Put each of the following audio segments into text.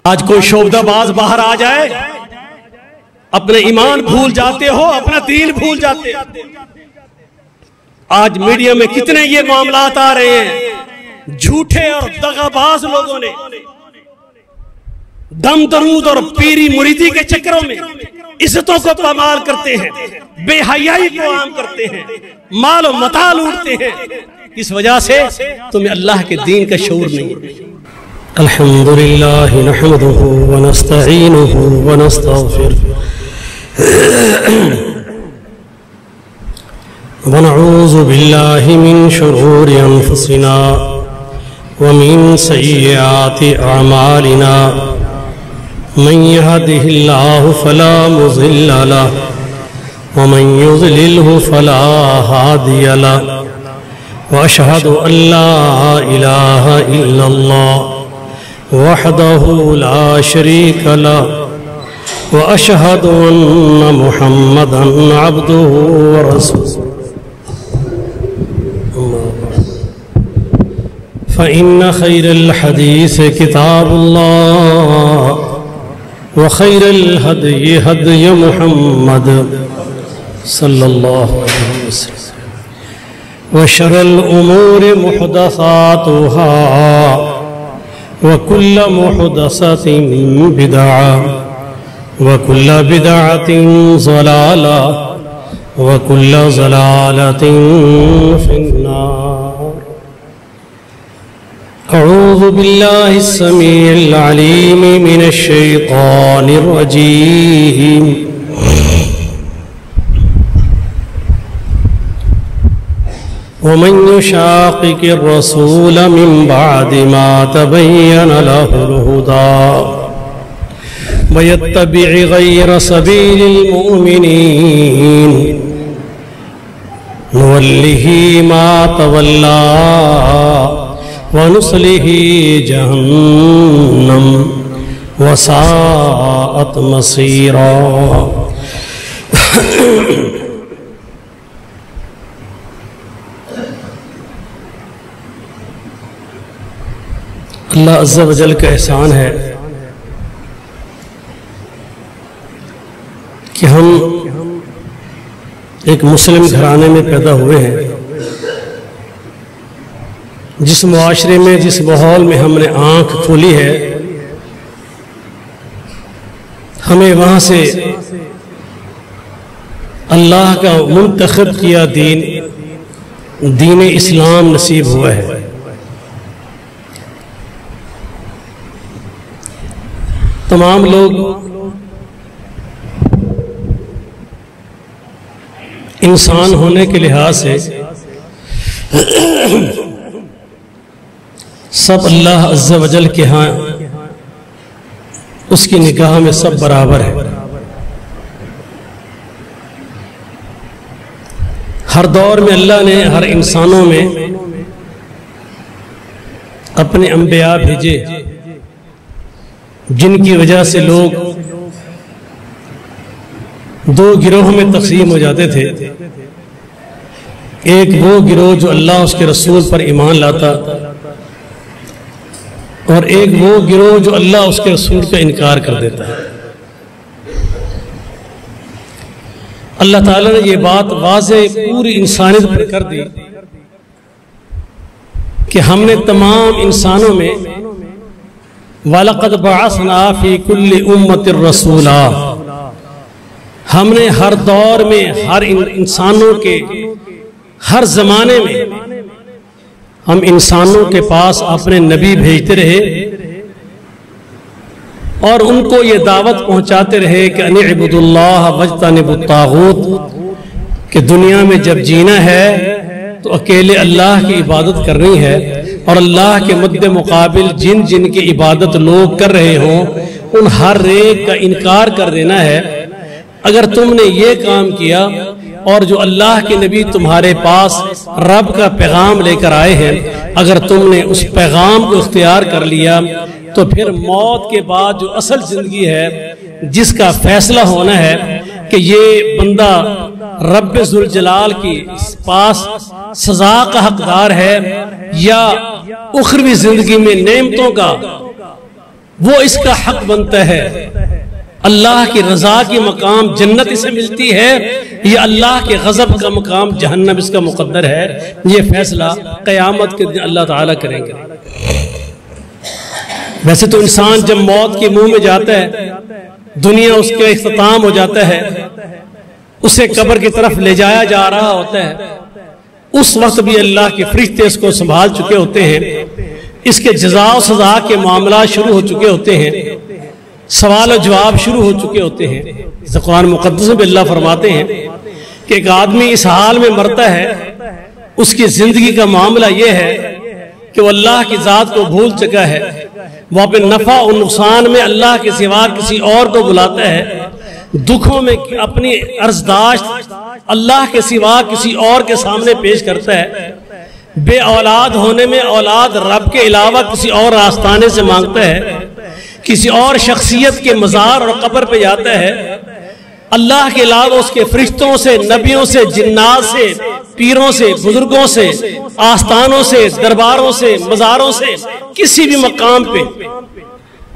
آج کوئی شعبدہ باز باہر آ جائے، اپنے ایمان بھول جاتے ہو، اپنا دین بھول جاتے۔ آج میڈیا میں کتنے یہ معاملات آ رہے ہیں، جھوٹے اور دغا باز لوگوں نے دم درود اور پیری مریدی کے چکروں میں عزتوں کو پامال کرتے ہیں، بے حیائی کو عام کرتے ہیں، مال و متاع لوٹتے ہیں۔ اس وجہ سے تمہیں اللہ کے دین کا شعور نہیں۔ الحمدللہ نحمدہ ونستعینہ ونستغفر ونعوذ باللہ من شرور انفسنا ومن سیئات اعمالنا من يهده الله فلا مضل له ومن يضلله فلا هادي له وأشهد أن لا إله إلا الله وحده لا شريك له وأشهد أن محمدا عبده ورسوله فإن خير الحديث كتاب الله وخير الهدي هدي محمد صلى الله عليه وسلم وشر الأمور محدثاتها وكل محدثة بدعة وكل بدعة ضلالة وكل ضلالة في النار۔ أعوذ بالله السميع العليم من الشيطان الرجيم ومن يشاقق الرسول من بعد ما تبين له الهدى ويتبع غير سبيل المؤمنين نوله ما تولى ونصله جهنم وساءت مصيرا۔ اللہ عز و جل کا احسان ہے کہ ہم ایک مسلم گھرانے میں پیدا ہوئے ہیں۔ جس معاشرے میں، جس ماحول میں ہم نے آنکھ کھولی ہے، ہمیں وہاں سے اللہ کا منتخب کیا دین اسلام نصیب ہوا ہے۔ تمام لوگ انسان ہونے کے لحاظ سے سب اللہ عز و جل کے ہاں اس کی نگاہ میں سب برابر ہے۔ ہر دور میں اللہ نے ہر انسانوں میں اپنے انبیاء بھیجے، جن کی وجہ سے لوگ دو گروہ میں تقسیم ہو جاتے تھے۔ ایک وہ گروہ جو اللہ اس کے رسول پر ایمان لاتا، اور ایک وہ گروہ جو اللہ اس کے رسول کا انکار کر دیتا ہے۔ اللہ تعالیٰ نے یہ بات واضح پوری انسانیت پر کر دی کہ ہم نے تمام انسانوں میں وَلَقَدْ بَعَثْنَا فِي كُلِّ أُمَّةٍ رَسُولًا، ہم نے ہر دور میں، ہر انسانوں کے ہر زمانے میں ہم انسانوں کے پاس اپنے نبی بھیجتے رہے اور ان کو یہ دعوت پہنچاتے رہے کہ ان اعبدوا اللہ واجتنبوا الطاغوت، کہ دنیا میں جب جینا ہے تو اکیلے اللہ کی عبادت کرنی ہے، اور اللہ کے مد مقابل جن جن کی عبادت لوگ کر رہے ہوں ان ہر ایک کا انکار کر دینا ہے۔ اگر تم نے یہ کام کیا اور جو اللہ کے نبی تمہارے پاس رب کا پیغام لے کر آئے ہیں، اگر تم نے اس پیغام کو اختیار کر لیا تو پھر موت کے بعد جو اصل زندگی ہے، جس کا فیصلہ ہونا ہے کہ یہ بندہ رب ذوالجلال کی پاس سزا کا حقدار ہے یا اخروی زندگی میں نعمتوں کا وہ اس کا حق بنتا ہے۔ اللہ کی رضا کی مقام جنت اسے ملتی ہے، یہ اللہ کے غضب کا مقام جہنم اس کا مقدر ہے۔ یہ فیصلہ قیامت کے دن اللہ تعالیٰ کریں گے۔ ویسے تو انسان جب موت کے منہ میں جاتا ہے، دنیا اس کے اختتام ہو جاتا ہے، اسے قبر کی طرف لے جایا جا رہا ہوتا ہے، اس وقت بھی اللہ کے فرشتے اس کو سنبھال چکے ہوتے ہیں، اس کے جزا و سزا کے معاملات شروع ہو چکے ہوتے ہیں، سوال و جواب شروع ہو چکے ہوتے ہیں۔ اس قرآن مقدس میں اللہ فرماتے ہیں کہ ایک آدمی اس حال میں مرتا ہے، اس کی زندگی کا معاملہ یہ ہے کہ وہ اللہ کی ذات کو بھول چکا ہے، وہ اپنے نفع و نقصان میں اللہ کے سوا کسی اور کو بلاتا ہے، دکھوں میں اپنی عرضداشت اللہ کے سوا کسی اور کے سامنے پیش کرتا ہے، بے اولاد ہونے میں اولاد رب کے علاوہ کسی اور آستانے سے مانگتا ہے، کسی اور شخصیت کے مزار اور قبر پہ جاتا ہے، اللہ کے علاوہ اس کے فرشتوں سے، نبیوں سے، جنات سے، پیروں سے، بزرگوں سے، آستانوں سے، درباروں سے، مزاروں سے، کسی بھی مقام پہ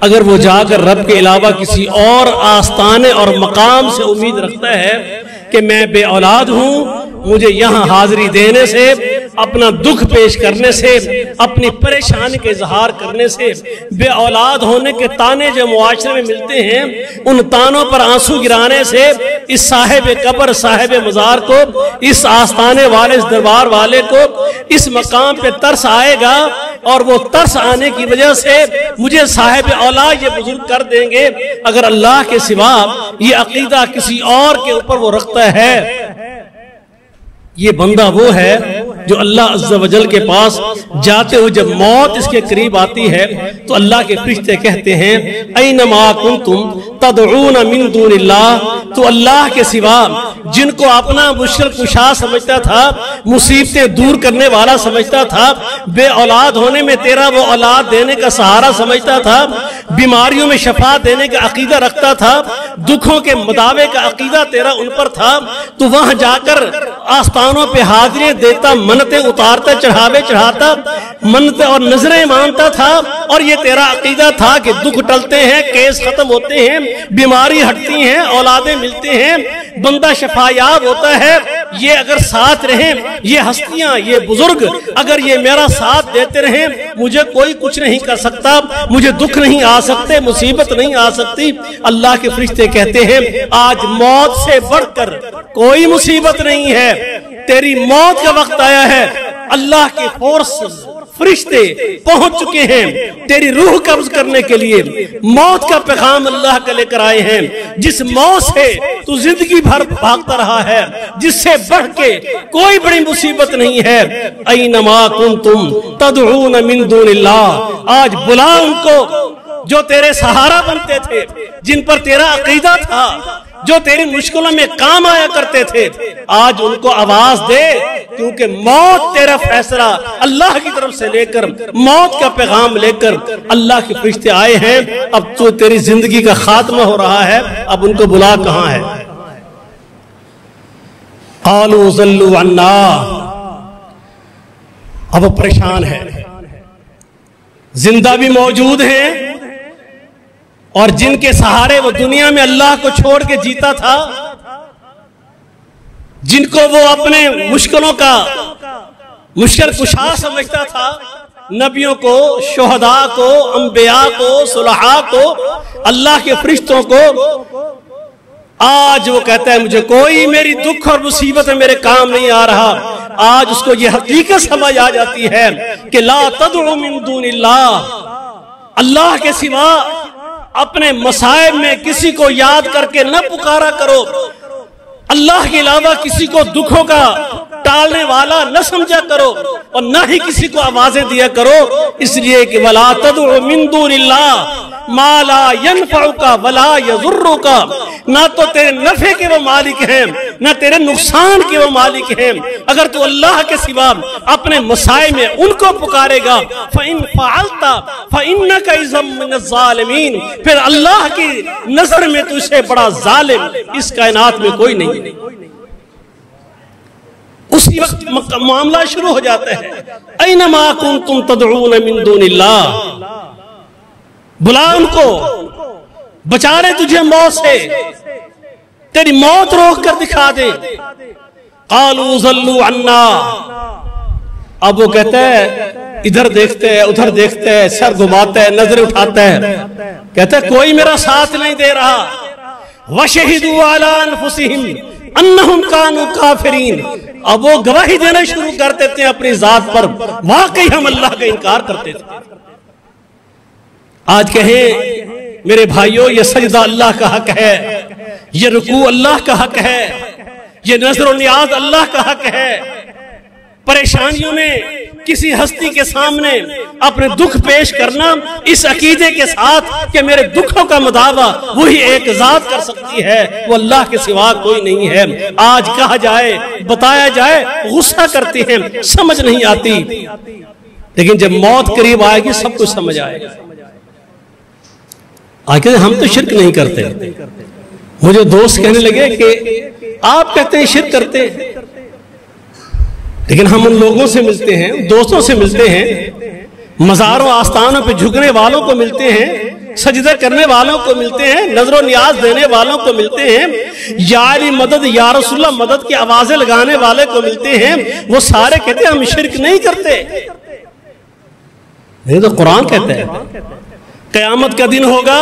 اگر وہ جا کر رب کے علاوہ کسی اور آستانے اور مقام سے امید رکھتا ہے کہ میں بے اولاد ہوں، مجھے یہاں حاضری دینے سے، اپنا دکھ پیش کرنے سے، اپنی پریشانی کے اظہار کرنے سے، بے اولاد ہونے کے تانے جو معاشرے میں ملتے ہیں ان تانوں پر آنسو گرانے سے اس صاحب قبر، صاحب مزار کو، اس آستانے والے، اس دربار والے کو اس مقام پہ ترس آئے گا، اور وہ ترس آنے کی وجہ سے مجھے صاحب اولاد یہ بزرگ کر دیں گے اگر اللہ کے سوا یہ عقیدہ کسی اور کے اوپر وہ رکھتا ہے۔ یہ بندہ وہ ہے جو اللہ عز و جل کے پاس جاتے ہوئے جب موت اس کے قریب آتی ہے تو اللہ کے فرشتے کہتے ہیں اینما کنتم تدعون من دون اللہ، تو اللہ کے سوا جن کو اپنا مشکل کشا سمجھتا تھا، مصیبتیں دور کرنے والا سمجھتا تھا، بے اولاد ہونے میں تیرا وہ اولاد دینے کا سہارا سمجھتا تھا، بیماریوں میں شفا دینے کا عقیدہ رکھتا تھا، دکھوں کے مداوے کا عقیدہ تیرا ان پر تھا، تو وہاں جا کر آستانوں پہ حاضریاں دیتا، منتیں اتارتا، چڑھاوے چڑھاتا، منتیں اور نظریں مانتا تھا، اور یہ تیرا عقیدہ تھا کہ دکھ ٹلتے ہیں، کیس ختم ہوتے ہیں، بیماری ہٹتی ہیں، اولادیں ملتے ہیں، بندہ شفایاب ہوتا ہے۔ یہ اگر ساتھ رہیں، یہ ہستیاں، یہ بزرگ اگر یہ میرا ساتھ دیتے رہیں، مجھے کوئی کچھ نہیں کر سکتا، مجھے دکھ نہیں آ سکتے، مصیبت نہیں آ سکتی۔ اللہ کے فرشتے کہتے ہیں آج موت سے بڑھ کر کوئی مصیبت نہیں ہے، تیری موت کا وقت آیا ہے، اللہ کے فورسز، فرشتے پہنچ چکے ہیں تیری روح قبض کرنے کے لیے، موت کا پیغام اللہ کا لے کر آئے ہیں۔ جس موت سے تو زندگی بھر بھاگتا رہا ہے، جس سے بڑھ کے کوئی بڑی مصیبت نہیں ہے، اینما کنتم تدعون من دون اللہ، آج بلا ان کو جو تیرے سہارا بنتے تھے، جن پر تیرا عقیدہ تھا، جو تیری مشکلوں میں کام آیا کرتے تھے، آج ان کو آواز دے، کیونکہ موت تیرا فیصلہ اللہ کی طرف سے لے کر، موت کا پیغام لے کر اللہ کے فرشتے آئے ہیں، اب تو تیری زندگی کا خاتمہ ہو رہا ہے، اب ان کو بلا کہاں ہے؟ قالوا ضلوا عنا، اب وہ پریشان ہے، زندہ بھی موجود ہیں، اور جن کے سہارے وہ دنیا میں اللہ کو چھوڑ کے جیتا تھا، جن کو وہ اپنے مشکلوں کا مشکل کشا سمجھتا تھا، نبیوں کو، شہداء کو، انبیاء کو، صلحاء کو، اللہ کے فرشتوں کو، آج وہ کہتا ہے مجھے کوئی میری دکھ اور مصیبت میرے کام نہیں آ رہا۔ آج اس کو یہ حقیقت سمجھ آ جاتی ہے کہ لا تدعو من دون اللہ، اللہ کے سوا اپنے مصائب میں کسی کو یاد کر کے نہ پکارا کرو، اللہ کے علاوہ کسی کو دکھوں کا ٹالنے والا نہ سمجھا کرو، اور نہ ہی کسی کو آوازیں دیا کرو، اس لیے کہ وَلَا تَدْعُ مِن دُونِ اللَّهِ مَا لَا يَنْفَعُكَ وَلَا يَضُرُّكَ، نہ تو تیرے نفع کے وہ مالک ہیں، نہ تیرے نقصان کے وہ مالک ہیں۔ اگر تو اللہ کے سوا اپنے مسائل میں ان کو پکارے گا، فَإِن فَعَلْتَ فَإِنَّكَ إِذًا مِّنَ الظَّالِمِينَ، پھر اللہ کی نظر میں تو سے بڑا ظالم اس کائنات میں کوئی نہیں۔ اسی وقت معاملہ شروع ہو جاتا ہے، اینما کنتم تدعون من دون اللہ، بلا ان کو، بچا لے تجھے موت سے، تیری موت روک کر دکھا دے۔ قالوا ضلوا عنا، اب وہ کہتا ہے ادھر دیکھتے ہے ادھر دیکھتے ہے، سر گھماتا ہے، نظر اٹھاتا ہے، کہتا ہے کوئی میرا ساتھ نہیں دے رہا۔ وَشَهِدُوا عَلَىٰ أَنفُسِهِمْ أَنَّهُمْ كَانُوا كَافِرِينَ، اب وہ گواہی دینا شروع کر دیتے ہیں اپنی ذات پر، واقعی ہم اللہ کا انکار کرتے تھے۔ آج کہیں میرے بھائیوں یہ سجدہ اللہ کا حق ہے، یہ رکوع اللہ کا حق ہے، یہ نظر و نیاز اللہ کا حق ہے۔ پریشانیوں میں کسی ہستی کے سامنے اپنے دکھ پیش کرنا اس عقیدے کے ساتھ کہ میرے دکھوں کا مداوع وہی ایک ذات کر سکتی ہے، وہ اللہ کے سوا کوئی نہیں ہے۔ آج کہا جائے بتایا جائے غصہ کرتے ہیں، سمجھ نہیں آتی، لیکن جب موت قریب آئے گی سب کچھ سمجھ آئے گا۔ آج ہم تو شرک نہیں کرتے، مجھے دوست کہنے لگے کہ آپ کہتے ہیں شرک کرتے ہیں، لیکن ہم ان لوگوں سے ملتے ہیں، دوستوں سے ملتے ہیں، مزاروں آستانوں پہ جھکنے والوں کو ملتے ہیں، سجدہ کرنے والوں کو ملتے ہیں، نظر و نیاز دینے والوں کو ملتے ہیں، یا علی مدد یا رسول اللہ مدد کی آوازیں لگانے والے کو ملتے ہیں، وہ سارے کہتے ہیں ہم شرک نہیں کرتے۔ نہیں تو قرآن کہتا ہے قیامت کا دن ہوگا،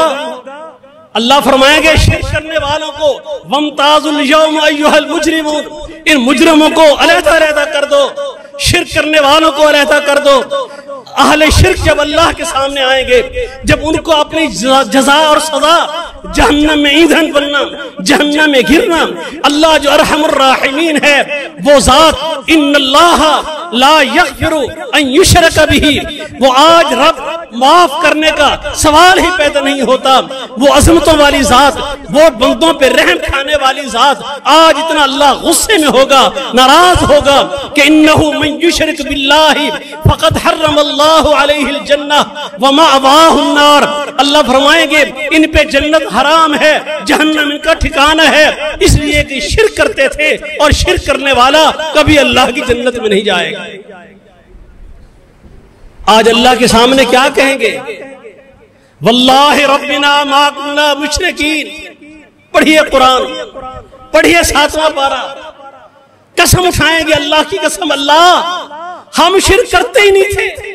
اللہ فرمائیں گے شرک کرنے والوں کو وَامْتَازُوا الْيَوْمَ أَيُّهَا الْمُجْرِمُونَ، ان مجرموں کو علیحدہ علیحدہ کر دو، شرک کرنے والوں کو علیحدہ کر دو۔ اہل شرک جب اللہ کے سامنے آئیں گے، جب ان کو اپنی جزا اور سزا جہنم میں ایندھن بننا، جہنم میں گرنا، اللہ جو ارحم الراحمین ہے وہ ذات ان اللہ لا یغفر ان یشرک بہ، وہ آج رب معاف کرنے کا سوال ہی پیدا نہیں ہوتا، وہ عظمتوں والی ذات، وہ بندوں پہ رحم کھانے والی ذات، آج اتنا اللہ غصے میں ہوگا، ناراض ہوگا کہ انہو من یشرک باللہ فقد حرم اللہ علیہ الجنہ ومأواہ النار، اللہ فرمائیں گے ان پہ جنت حرام ہے، جہنم ان کا ٹھکانہ ہے، اس لیے کہ شرک کرتے تھے، اور شرک کرنے والا کبھی اللہ کی جنت میں نہیں جائے گا۔ آج اللہ کے سامنے کیا کہیں گے؟ واللہ ربنا ما کنا مشرکین، پڑھیے قرآن، پڑھیے 7واں پارہ، قسم اٹھائیں گے اللہ کی قسم، اللہ ہم شرک کرتے ہی نہیں تھے،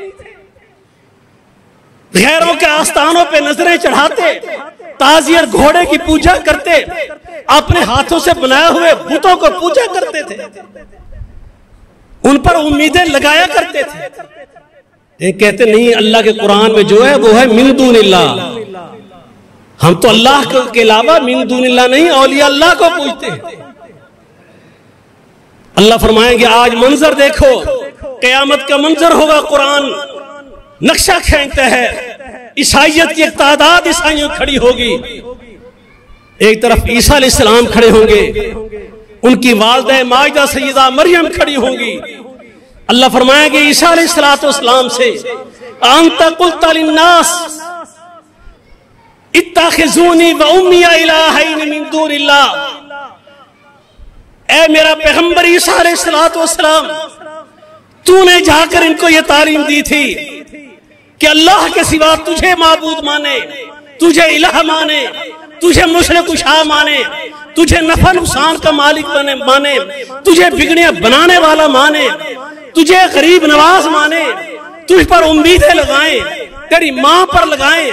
غیروں کے آستانوں پہ نظریں چڑھاتے، تازیہ گھوڑے کی پوجا کرتے، اپنے ہاتھوں سے بنائے ہوئے بتوں کو پوجا کرتے تھے، ان پر امیدیں لگایا کرتے تھے۔ یہ کہتے نہیں اللہ کے قرآن میں جو ہے وہ ہے من دون اللہ، ہم تو اللہ کے علاوہ من دون اللہ نہیں اولیاء اللہ کو پوجتے ہیں۔ اللہ فرمائیں گے آج منظر دیکھو، قیامت کا منظر ہوگا، قرآن نقشہ کھینچتا ہے، عیسائیت کی ایک تعداد عیسائیوں کھڑی ہوگی، ایک طرف عیسیٰ علیہ السلام کھڑے ہوں گے، ان کی والدہ ماجدہ سیدہ مریم کھڑی ہوں گی۔ اللہ فرمائیں گے عیسیٰ علیہ السلام سے انت قلت للناس اتخذونی و امی الہین من دون اللہ، اے میرا پیغمبر عیسیٰ علیہ السلام، تو نے جا کر ان کو یہ تعلیم دی تھی کہ اللہ کے سوا تجھے معبود مانے، تجھے الہ مانے، تجھے مشرک کشا مانے، تجھے نفع نقصان کا مالک مانے، تجھے بگڑیاں بنانے والا مانے، تجھے غریب نواز مانے، تجھ پر امیدیں لگائیں، تیری ماں پر لگائیں۔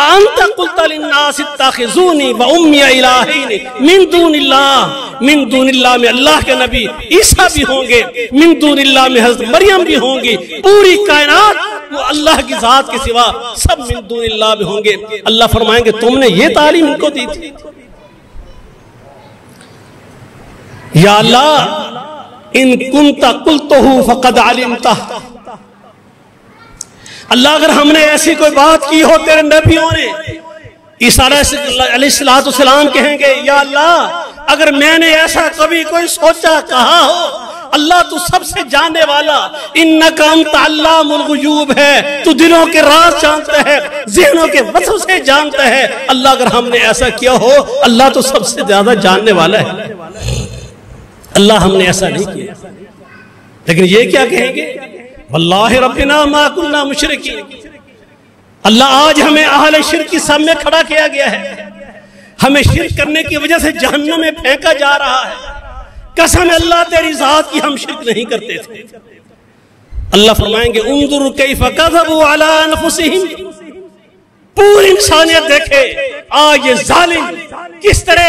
انت قلت للناس اتخذونی و امی الہین من دون اللہ، من دون اللہ میں اللہ کے نبی عیسیٰ بھی ہوں گے، من دون اللہ میں حضرت مریم بھی ہوں گی، پوری کائنات وہ اللہ کی ذات کے سوا سب من دون اللہ میں ہوں گے۔ اللہ فرمائیں گے تم نے یہ تعلیم ان کو دی تھی؟ یا اللہ ان کنت قلتہ فقد علمتہ، اللہ اگر ہم نے ایسی کوئی بات کی ہو تیرے نبیوں نے، عیسیٰ علیہ السلام کہیں گے یا اللہ اگر میں نے ایسا کبھی کوئی سوچا کہا ہو، اللہ تو سب سے جاننے والا، انک انت علام الغیوب ہے، تو دلوں کے راز جانتا ہے، ذہنوں کے وسوسے سے جانتا ہے، اللہ اگر ہم نے ایسا کیا ہو، اللہ تو سب سے زیادہ جاننے والا ہے، اللہ ہم نے ایسا نہیں کیا۔ لیکن یہ کیا کہیں گے؟ واللہ ربنا ما کننا مشرکین، اللہ آج ہمیں اہل شرک کی سامنے کھڑا کیا گیا ہے، ہمیں شرک کرنے کی وجہ سے جہنم میں پھینکا جا رہا ہے۔ قسم اللہ تیری ذات کی ہم شرک نہیں کرتے تھے۔ اللہ فرمائیں گے انظر کیف کذبوا علی انفسہم، پوری انسانیت دیکھے آج یہ ظالم کس طرح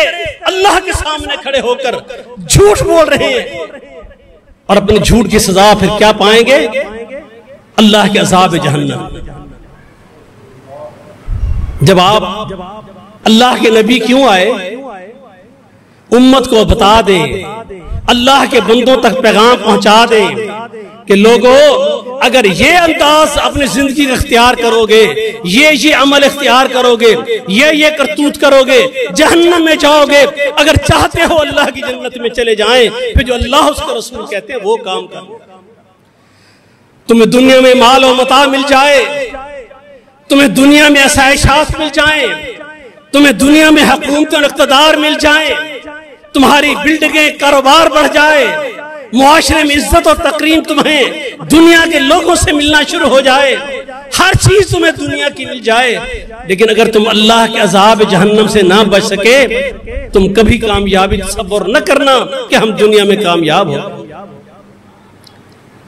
اللہ کے سامنے کھڑے ہو کر جھوٹ بول رہے ہیں، اور اپنے جھوٹ کی سزا پھر کیا پائیں گے؟ اللہ کے عذاب جہنم۔ جب آپ اللہ کے نبی کیوں آئے؟ امت کو بتا دیں، اللہ کے بندوں تک پیغام پہنچا دیں کہ لوگو اگر یہ انداز اپنی زندگی کا اختیار کرو گے، یہ عمل اختیار کرو گے، یہ کرتوت کرو گے، جہنم میں جاؤ گے۔ اگر چاہتے ہو اللہ کی جنت میں چلے جائیں، پھر جو اللہ اس کا رسول کہتے ہیں وہ کام کرو۔ تمہیں دنیا میں مال و متاع مل جائے، تمہیں دنیا میں آسائشات مل جائیں، تمہیں دنیا میں حکومت اور اقتدار مل جائیں، تمہاری بلڈنگیں کاروبار بڑھ جائے، معاشرے میں عزت اور تکریم تمہیں دنیا کے لوگوں سے ملنا شروع ہو جائے، ہر چیز تمہیں دنیا کی مل جائے، لیکن اگر تم اللہ کے عذاب جہنم سے نہ بچ سکے، تم کبھی کامیابی تصور نہ کرنا کہ ہم دنیا میں کامیاب ہو۔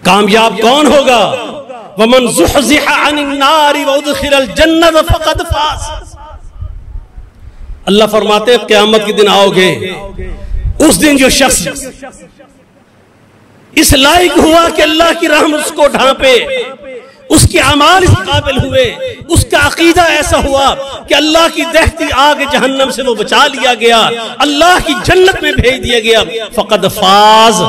کامیاب کون ہوگا؟ وَمَنْ زُحْزِحَ عَنِ النَّارِ وَأُدْخِلَ الْجَنَّةَ فَقَدْ فَازَ۔ اللہ فرماتے ہیں قیامت کے دن آؤ گے، اس دن جو شخص اس لائق ہوا کہ اللہ کی رحمت اس کو ڈھانپے، اس کے اعمال اس قابل ہوئے، اس کا عقیدہ ایسا ہوا کہ اللہ کی دہتی آگ جہنم سے وہ بچا لیا گیا، اللہ کی جنت میں بھیج دیا گیا، فقد فاز،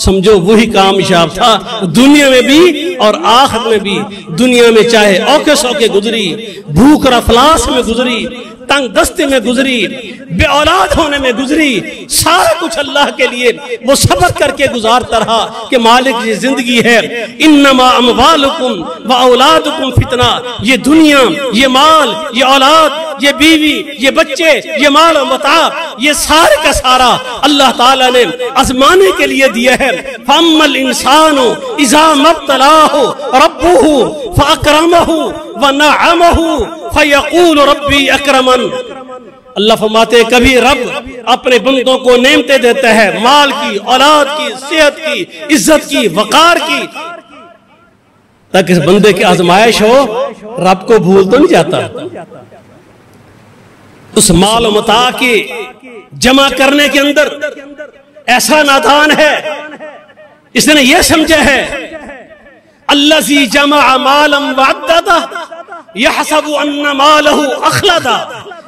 سمجھو وہی کامیاب تھا دنیا میں بھی اور آخرت میں بھی۔ دنیا میں چاہے اوکے سوکے گزری، بھوک اور افلاس میں گزری، تنگ دستی میں گزری، بے اولاد ہونے میں گزری، سارا کچھ اللہ کے لیے وہ صبر کر کے گزارتا رہا کہ مالک یہ زندگی ہے، انما اموالکم و اولادکم فتنہ، یہ دنیا، یہ مال، یہ اولاد، یہ بیوی، یہ بچے، یہ مال و متاع، یہ سارے کا سارا اللہ تعالیٰ نے آزمانے کے لیے دیا ہے۔ فَأَمَّا الْإِنسَانُ إِذَا مَا ابْتَلَاهُ رَبُّهُ فَأَكْرَمَهُ وَنَعَّمَهُ فَيَقُولُ رَبِّي أَكْرَمَنِ۔ اللہ فرماتے ہیں کبھی رب اپنے بندوں کو نعمتیں دیتا ہے، مال کی، اولاد کی، صحت کی، عزت کی، وقار کی، تاکہ اس بندے کی آزمائش ہو، رب کو بھول تو نہیں جاتا۔ اس مال و متاع کی جمع کرنے کے اندر ایسا نادان ہے، اس نے یہ سمجھا ہے الذی جمع مالا وعددہ یحسب ان مالہ اخلدہ،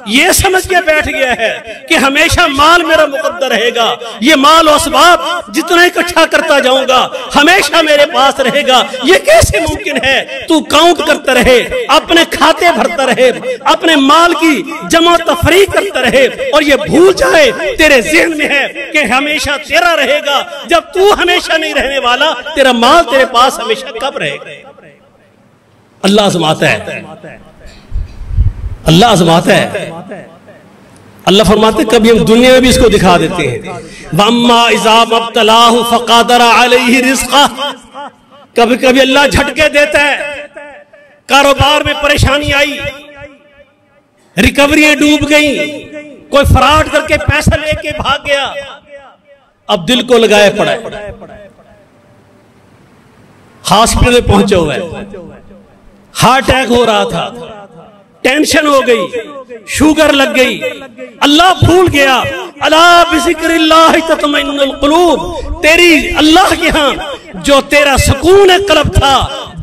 یہ سمجھ کے بیٹھ گیا ہے کہ ہمیشہ مال میرا مقدر رہے گا، یہ مال و اسباب جتنا اکٹھا کرتا جاؤں گا ہمیشہ میرے پاس رہے گا۔ یہ کیسے ممکن ہے؟ تو کاؤنٹ کرتا رہے، اپنے کھاتے بھرتا رہے، اپنے مال کی جمع تفریق کرتا رہے، اور یہ بھول جائے تیرے ذہن میں ہے کہ ہمیشہ تیرا رہے گا۔ جب تو ہمیشہ نہیں رہنے والا، تیرا مال تیرے پاس ہمیشہ کب رہے گا؟ اللہ آزماتا ہے، اللہ آزماتا ہے۔ اللہ فرماتے ہیں کبھی ہم دنیا میں بھی اس کو دکھا دیتے ہیں، وَأَمَّا إِذَا مَا ابْتَلَاهُ فَقَدَرَ عَلَيْهِ رِزْقَهُ، کبھی کبھی اللہ جھٹکے دیتا ہے، کاروبار میں پریشانی آئی، ریکوریاں ڈوب گئیں، کوئی فراڈ کر کے پیسہ لے کے بھاگ گیا، اب دل کو لگائے پڑا ہے، ہاسپٹل میں پہنچے ہوئے، ہارٹ اٹیک ہو رہا تھا، ٹینشن ہو گئی، شوگر لگ گئی، اللہ بھول گیا۔ الا بذکر اللہ تطمئن القلوب، تیری اللہ کے ہاں جو تیرا سکون قلب تھا،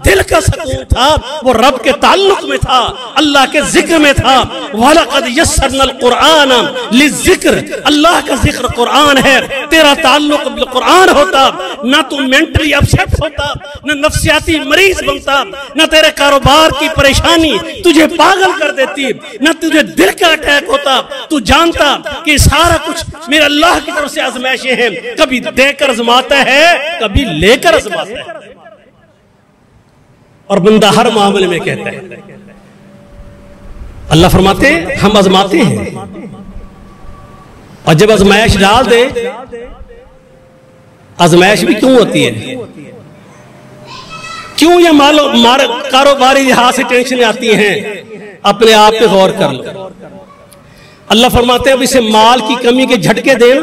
دل کا سکون تھا، وہ رب کے تعلق میں تھا، اللہ کے ذکر میں تھا۔ وَلَقَدْ يَسَّرْنَا الْقُرْآنَ لِلذِّكْرِ، اللہ کا ذکر قرآن ہے، تیرا تعلق بالقرآن ہوتا، نہ تو مینٹلی اپسیٹ ہوتا، نہ نفسیاتی مریض بنتا، نہ تیرے کاروبار کی پریشانی تجھے پاگل کر دیتی، نہ تجھے دل کا اٹیک ہوتا، تو جانتا کہ سارا کچھ میرے اللہ کی طرف سے آزمائشیں ہیں، کبھی دے کر آزماتا ہے، کبھی لے کر آزماتا ہے، اور بندہ ہر معاملے میں کہتا ہے۔ اللہ فرماتے ہیں ہم آزماتے ہیں، اور جب آزمائش ڈال دے، آزمائش بھی کیوں ہوتی ہے؟ کیوں یہ کاروباری لحاظ سے ٹینشن آتی ہیں؟ اپنے آپ پہ غور کر لو۔ اللہ فرماتے ہیں اب اسے مال کی کمی کے جھٹکے دینا،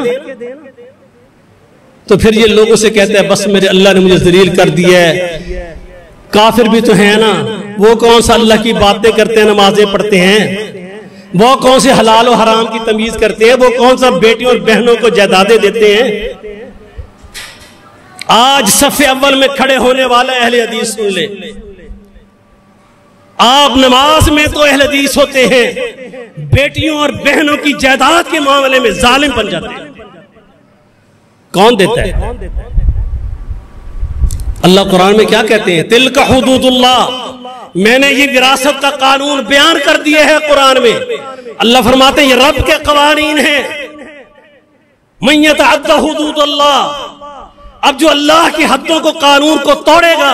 تو پھر یہ لوگوں سے کہتا ہے بس میرے اللہ نے مجھے ذلیل کر دیا ہے۔ کافر بھی تو ہیں نا، وہ کون سا اللہ کی باتیں کرتے ہیں، نمازیں پڑھتے ہیں، وہ کون سے حلال و حرام کی تمیز کرتے ہیں، وہ کون سا بیٹیوں اور بہنوں کو جائیدادیں دیتے ہیں۔ آج صف اول میں کھڑے ہونے والا اہل حدیث سن لے، آپ نماز میں تو اہل حدیث ہوتے ہیں، بیٹیوں اور بہنوں کی جائیداد کے معاملے میں ظالم بن جاتے ہیں۔ کون دیتا ہے؟ اللہ قرآن میں کیا کہتے ہیں؟ تلک حدود اللہ، میں نے یہ وراثت کا قانون بیان کر دیا ہے قرآن میں۔ اللہ فرماتے ہیں یہ رب کے قوانین ہیں۔ من یتعد حدود اللہ، اب جو اللہ کی حدوں کو، قانون کو توڑے گا،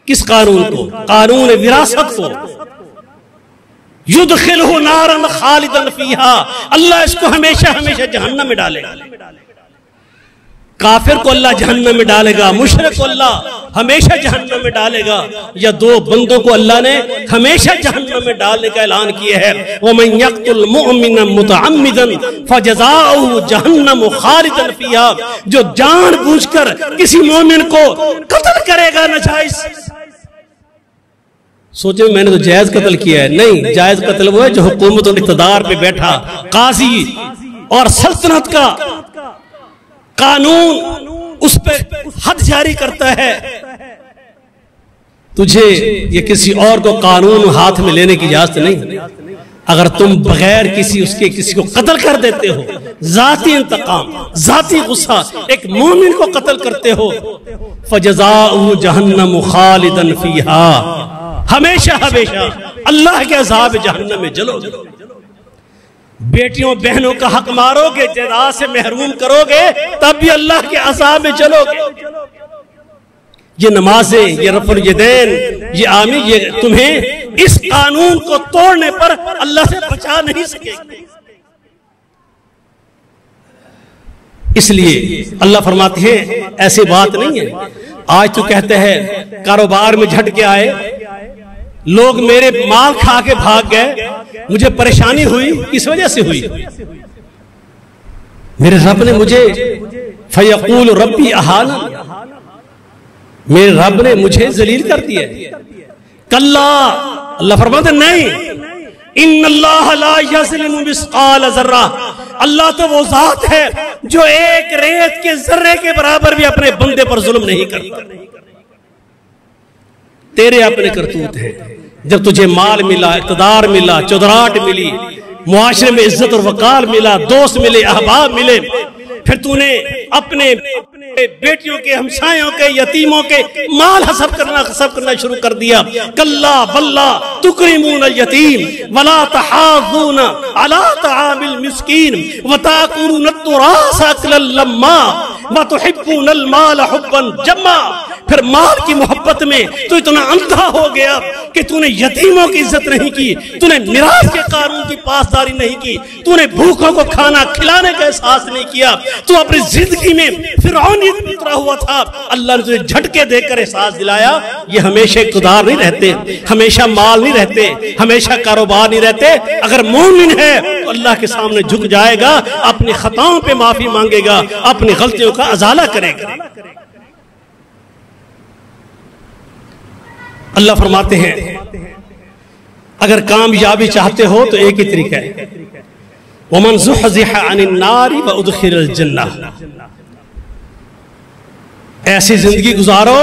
کس قانون کو؟ قانون وراثت کو، یدخلہ نارا خالدا فیہا، اللہ اس کو ہمیشہ ہمیشہ جہنم میں ڈالے گا۔ کافر کو اللہ جہنم میں ڈالے گا، مشرک کو اللہ ہمیشہ جہنم میں ڈالے گا، یا دو بندوں کو اللہ نے ہمیشہ جہنم میں ڈالنے کا اعلان کیا ہے۔ وَمَن يَقْتُلْ مُؤْمِنًا مُتَعَمِّدًا فَجَزَاؤُهُ جَهَنَّمُ خَالِدًا فِيهَا، جو جان بوجھ کر کسی مومن کو قتل کرے گا ناجائز، سوچے میں نے تو جائز قتل کیا ہے، نہیں، جائز قتل وہ ہے جو حکومت اور اقتدار پہ بیٹھا قاضی اور سلطنت کا قانون اس پہ حد جاری کرتا ہے، تجھے یہ کسی اور کو قانون ہاتھ میں لینے کی اجازت نہیں۔ اگر تم بغیر کسی کو قتل کر دیتے ہو، ذاتی انتقام، ذاتی غصہ، ایک مومن کو قتل کرتے ہو، فَجَزَاؤُهُ جَهَنَّمُ خَالِدًا فِيهَا، ہمیشہ ہمیشہ اللہ کے عذاب جہنم میں جلو گے۔ بیٹیوں بہنوں کا حق مارو گے، جائیداد سے محروم کرو گے، تب بھی اللہ کے عذاب میں جلو گے۔ یہ نمازیں، یہ رفع الیدین، یہ آمین، یہ تمہیں اس قانون کو توڑنے پر اللہ سے بچا نہیں سکے گی۔ اس لیے اللہ فرماتے ہیں ایسی بات نہیں ہے۔ آج تو کہتے ہیں کاروبار میں جھٹکے آئے، لوگ میرے مال کھا کے بھاگ گئے، مجھے پریشانی ہوئی، کس وجہ سے ہوئی؟ میرے رب نے مجھے فیقول ربی اہانا، میرے رب نے مجھے ذلیل کر دیا۔ کلا، اللہ فرماتے نہیں، ان اللہ لا یظلم مثقال ذرہ، اللہ تو وہ ذات ہے جو ایک ریت کے ذرے کے برابر بھی اپنے بندے پر ظلم نہیں کرتا۔ تیرے اپنے کرتوت ہیں، جب تجھے مال ملا، اقتدار ملا، چودراہٹ ملی، معاشرے میں عزت اور وقار ملا، دوست ملے، احباب ملے، پھر تو نے اپنے بیٹیوں کے، ہمسایوں کے، یتیموں کے مال حسب کرنا شروع کر دیا۔ کلا بلا تکرمون الیتیم ولا تحاضون علی طعام المسکین وتاکلون التراث اکلا لما وتحبون المال حبا جما۔ پھر مال کی محبت میں تو اتنا اندھا ہو گیا کہ تو نے یتیموں کی عزت نہیں کی، تو نے میراث کے قانون کی پاسداری نہیں کی، تو نے بھوکوں کو کھانا کھلانے کا احساس نہیں کیا، تو اپنی زندگی میں فرعونیت میں اترا ہوا تھا۔ اللہ نے تجھے جھٹکے دے کر احساس دلایا یہ ہمیشہ اقتدار نہیں رہتے، ہمیشہ مال نہیں رہتے، ہمیشہ کاروبار نہیں رہتے۔ اگر مومن ہے تو اللہ کے سامنے جھک جائے گا، اپنی خطاؤں پہ معافی مانگے گا، اپنی غلطیوں کا ازالہ کرے گا۔ اللہ فرماتے ہیں اگر کامیابی چاہتے ہو تو ایک ہی طریقہ ہے، وَمَنْ زُحْزِحَ عَنِ النَّارِ وَأُدْخِلَ الْجَنَّةِ، ایسی زندگی گزارو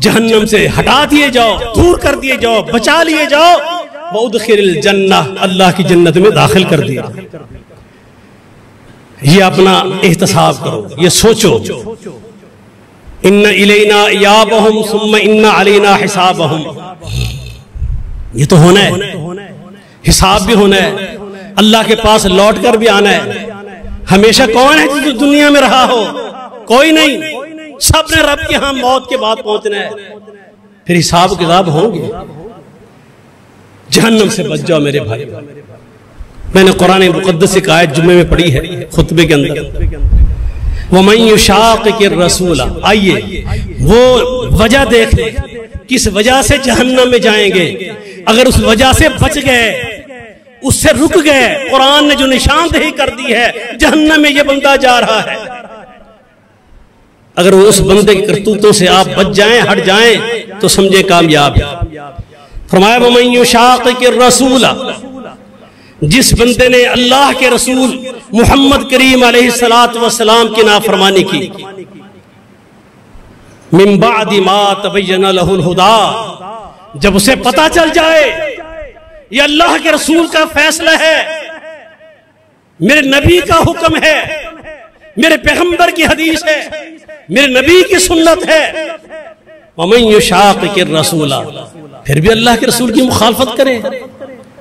جہنم سے ہٹا دیے جاؤ، دور کر دیے جاؤ، بچا لیے جاؤ، وَأُدْخِلَ الْجَنَّةِ، اللہ کی جنت میں داخل کر دیا۔ یہ اپنا احتساب کرو، یہ سوچو، ان الینا ایابہم ثم ان علینا حسابہم، یہ تو ہونا ہے، حساب بھی ہونا ہے، اللہ کے پاس لوٹ کر بھی آنا ہے۔ ہمیشہ کون ہے جو دنیا میں رہا ہو؟ کوئی نہیں، سب نے رب کے ہاں موت کے بعد پہنچنا ہے، پھر حساب کتاب ہوں گے۔ جہنم سے بچ جاؤ میرے بھائی۔ میں نے قرآن مقدس کی آیت جمعے میں پڑھی ہے خطبے کے اندر، وَمَن يُشَاقِقِ الرَّسُولَ، آئیے وہ وجہ دیکھ لیں کس وجہ سے جہنم میں جائیں گے. اگر اس وجہ سے بچ گئے، اس سے رک گئے، قرآن نے جو نشاندہی کر دی ہے جہنم میں یہ بندہ جا رہا ہے، اگر وہ اس بندے کی کرتوتوں سے آپ بچ جائیں، ہٹ جائیں، تو سمجھے کامیاب ہے. فرمایا وَمَن يُشَاقِقِ الرَّسُولَ، جس بندے نے اللہ کے رسول محمد کریم علیہ السلام کی نافرمانی کی، من بعد ما تبین لہ الہدی، جب اسے پتا چل جائے یہ اللہ کے رسول کا فیصلہ ہے، میرے نبی کا حکم ہے، میرے پیغمبر کی حدیث ہے، میرے نبی کی سنت ہے. وَمَن يُشَاقِقِ الرَّسُولَ، پھر بھی اللہ کے رسول کی مخالفت کرے،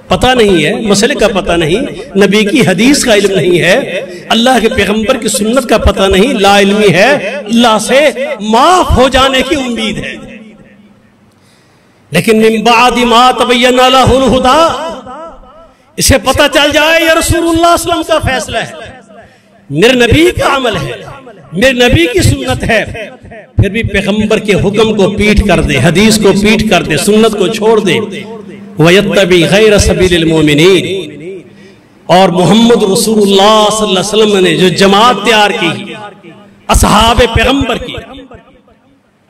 پتہ نہیں ہے، مسئلے کا پتہ نہیں، نبی کی حدیث کا علم نہیں ہے، اللہ کے پیغمبر کی سنت کا پتہ نہیں، لا علمی ہے، اللہ سے معاف ہو جانے کی امید ہے. لیکن من بعد ما تبین لہ الہدی، اسے پتہ چل جائے یہ رسول اللہ صلی اللہ علیہ وسلم کا فیصلہ ہے، میرے نبی کا عمل ہے، میرے نبی کی سنت ہے، پھر بھی پیغمبر کے حکم کو پیٹ کر دے، حدیث کو پیٹ کر دے، سنت کو چھوڑ دے. وَيَتَّبِعْ غَيْرَ سَبِيلِ الْمُؤْمِنِينَ، اور محمد رسول اللہ صلی اللہ علیہ وسلم نے جو جماعت تیار کی اصحاب پیغمبر کی،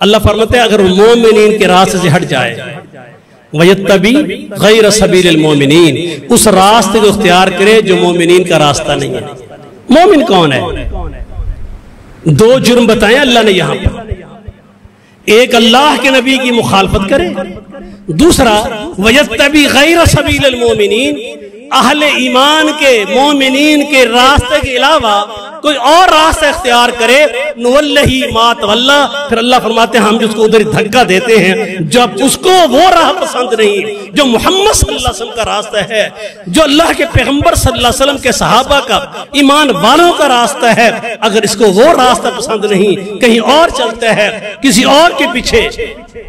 اللہ فرماتے ہیں اگر مومنین کے راستے سے ہٹ جائے، وَيَتَّبِعْ غَيْرَ سَبِيلِ الْمُؤْمِنِينَ، اس راستے کو اختیار کرے جو مومنین کا راستہ نہیں ہے. مومن کون ہے؟ دو جرم بتائیں اللہ نے یہاں پر. ایک اللہ کے نبی کی مخالفت کرے، دوسرا وَيَتَّبِعْ غَيْرَ سَبِيلِ الْمُؤْمِنِينَ، اہل ایمان کے مومنین کے راستے کے علاوہ کوئی اور راستہ اختیار کرے، نُوَلَّهِ مَا تَوَلَّى، پھر اللہ فرماتے ہیں ہم جس کو ادھر دھکا دیتے ہیں، جب اس کو وہ راہ پسند نہیں جو محمد صلی اللہ علیہ وسلم کا راستہ ہے، جو اللہ کے پیغمبر صلی اللہ علیہ وسلم کے صحابہ کا، ایمان والوں کا راستہ ہے، اگر اس کو وہ راستہ پسند نہیں، کہیں اور چلتا ہے، کسی اور کے پیچھے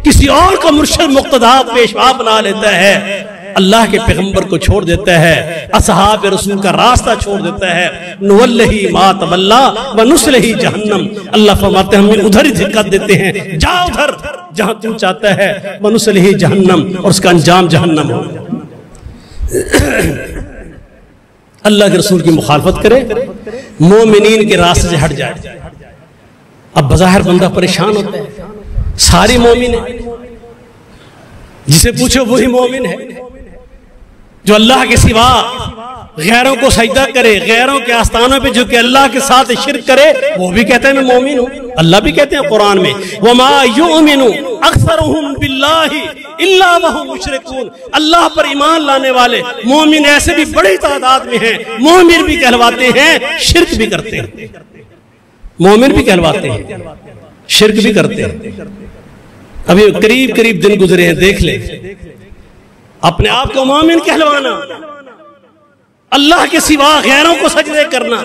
کسی اور کو مرشد مقتدیٰ پیشوا بنا لیتا ہے، اللہ کے پیغمبر کو چھوڑ دیتا ہے، اصحاب رسول کا راستہ چھوڑ دیتا ہے، نُوَلَّهِ مَا تَوَلَّى وَنُصْلِهِ جہنم، اللہ فرماتے ہیں ہم ادھر ہی دھکا دیتے ہیں، جا ادھر جہاں تو چاہتا ہے، وَنُصْلِهِ جہنم، اور اس کا انجام جہنم ہو. اللہ کے رسول کی مخالفت کرے، مومنین کے راستے سے ہٹ جائے. اب بظاہر بندہ پریشان ہوتا ہے، ساری مومن ہے، جسے پوچھو وہی مومن ہے، جو اللہ کے سوا غیروں کو سجدہ کرے، غیروں کے آستانوں پہ جو کہ اللہ کے ساتھ شرک کرے، وہ بھی کہتے ہیں میں مومن ہوں. اللہ بھی کہتے ہیں قرآن میں وَمَا يُؤْمِنُ أَكْثَرُهُمْ بِاللَّهِ إِلَّا وَهُمْ مُشْرِكُونَ، اللہ پر ایمان لانے والے مومن ایسے بھی بڑی تعداد میں ہیں، مومن بھی کہلواتے ہیں، شرک بھی کرتے ہیں، مومن بھی کہلواتے ہیں، شرک بھی کرتے ہیں. ابھی قریب دن گزرے ہیں، دیکھ لیں، اپنے آپ کو مومن کہلوانا، اللہ کے سوا غیروں کو سجدے کرنا،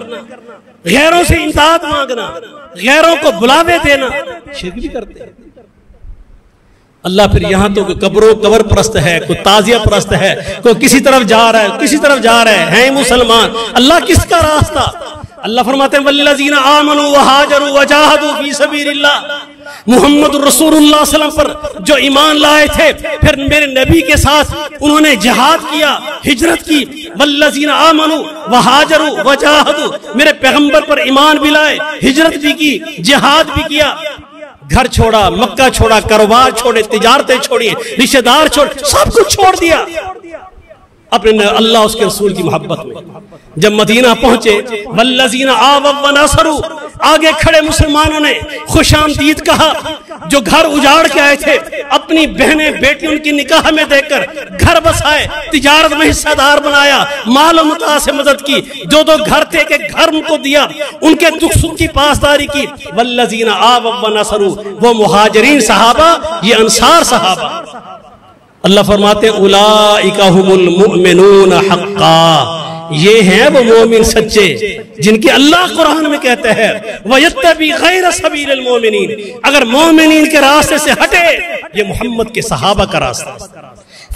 غیروں سے امداد مانگنا، غیروں کو بلاوے دینا، شرک بھی کرتے ہیں. اللہ پھر یہاں تو کوئی قبر پرست ہے، کوئی تعزیہ پرست ہے، کوئی کسی طرف جا رہا ہے، کسی طرف جا رہا ہے مسلمان. اللہ کس کا راستہ؟ اللہ فرماتے ہیں والذین آمنوا وہاجروا وجاہدوا فی سبیل اللہ، محمد رسول اللہ صلی اللہ علیہ وسلم پر جو ایمان لائے تھے، پھر میرے نبی کے ساتھ انہوں نے جہاد کیا، ہجرت کی. والذین آمنوا وہاجروا وجاہدوا، میرے پیغمبر پر ایمان بھی لائے، ہجرت بھی کی، جہاد بھی کیا، گھر چھوڑا، مکہ چھوڑا، کاروبار چھوڑے، تجارتیں چھوڑی، رشتہ دار چھوڑ، سب کچھ چھوڑ دیا اپنے اللہ اس کے رسول کی محبت میں. جب مدینہ پہنچے والذین آووا ونصروا، آگے کھڑے مسلمانوں نے خوش آمدید کہا. جو گھر اجاڑ کے آئے تھے اپنی بہنیں بیٹی ان کی نکاح میں دے کر گھر بسائے، تجارت میں حصہ دار بنایا، مال و متاع سے مدد کی، جو گھر تھے کہ گھر ان کو دیا، ان کے دکھ سکھ کی پاسداری کی. والذین آووا ونصروا، وہ مہاجرین صحابہ، یہ انصار صحابہ. اللہ فرماتے ہیں اولئک ھم المؤمنون حقا، یہ ہیں وہ مومن سچے جن کی اللہ قرآن میں کہتا ہے وَيَتَّبِعْ غَيْرَ سَبِيلِ الْمُؤْمِنِينَ، اگر مومنین کے راستے سے ہٹے، یہ محمد کے صحابہ کا راستہ.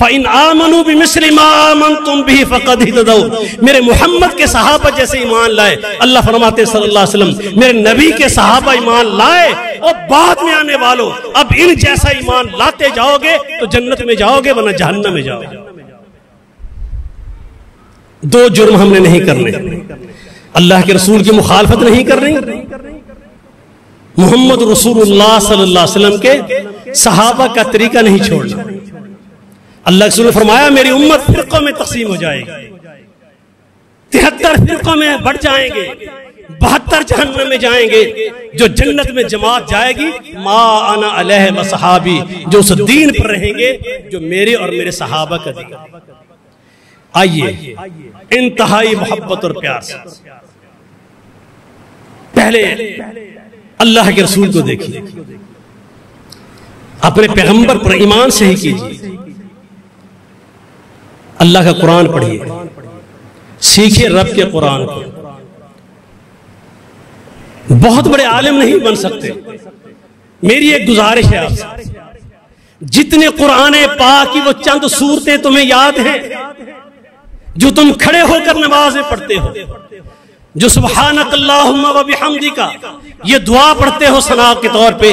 فَإِنْ آمَنُوا بِمِثْلِ مَا آمَنْتُمْ بِهِ فَقَدْ اهْتَدَوْا، میرے محمد کے صحابہ جیسے ایمان لائے، اللہ فرماتے صلی اللہ علیہ وسلم میرے نبی کے صحابہ ایمان لائے، اور بعد میں آنے والوں اب ان جیسا ایمان لاتے جاؤ گے تو جنت میں جاؤ گے ورنہ جہنم میں جاؤ گے۔ دو جرم ہم نے نہیں کرنے، اللہ کے رسول کی مخالفت نہیں کرنی، محمد رسول اللہ صلی اللہ علیہ وسلم کے صحابہ کا طریقہ نہیں چھوڑنا۔ اللہ کے رسول نے فرمایا میری امت فرقوں میں تقسیم ہو جائے گی، 73 فرقوں میں بڑھ جائیں گے، 72 جہنم میں جائیں گے، جو جنت میں جماعت جائے گی ما انا علیہ و صحابی، جو اس دین پر رہیں گے جو میرے اور میرے صحابہ کا دین۔ آئیے انتہائی محبت اور پیار سے پہلے اللہ کے رسول کو دیکھیے، اپنے پیغمبر پر ایمان سے ہی کیجیے، اللہ کا قرآن پڑھیے، سیکھیں رب کے قرآن کو۔ بہت بڑے عالم نہیں بن سکتے، میری ایک گزارش ہے آپ سے، جتنے قرآن پاک کی وہ چند سورتیں تمہیں یاد ہیں جو تم کھڑے ہو کر نماز میں پڑھتے ہو، جو سبحانک اللہم و بحمدک یہ دعا پڑھتے ہو ثنا کے طور پہ،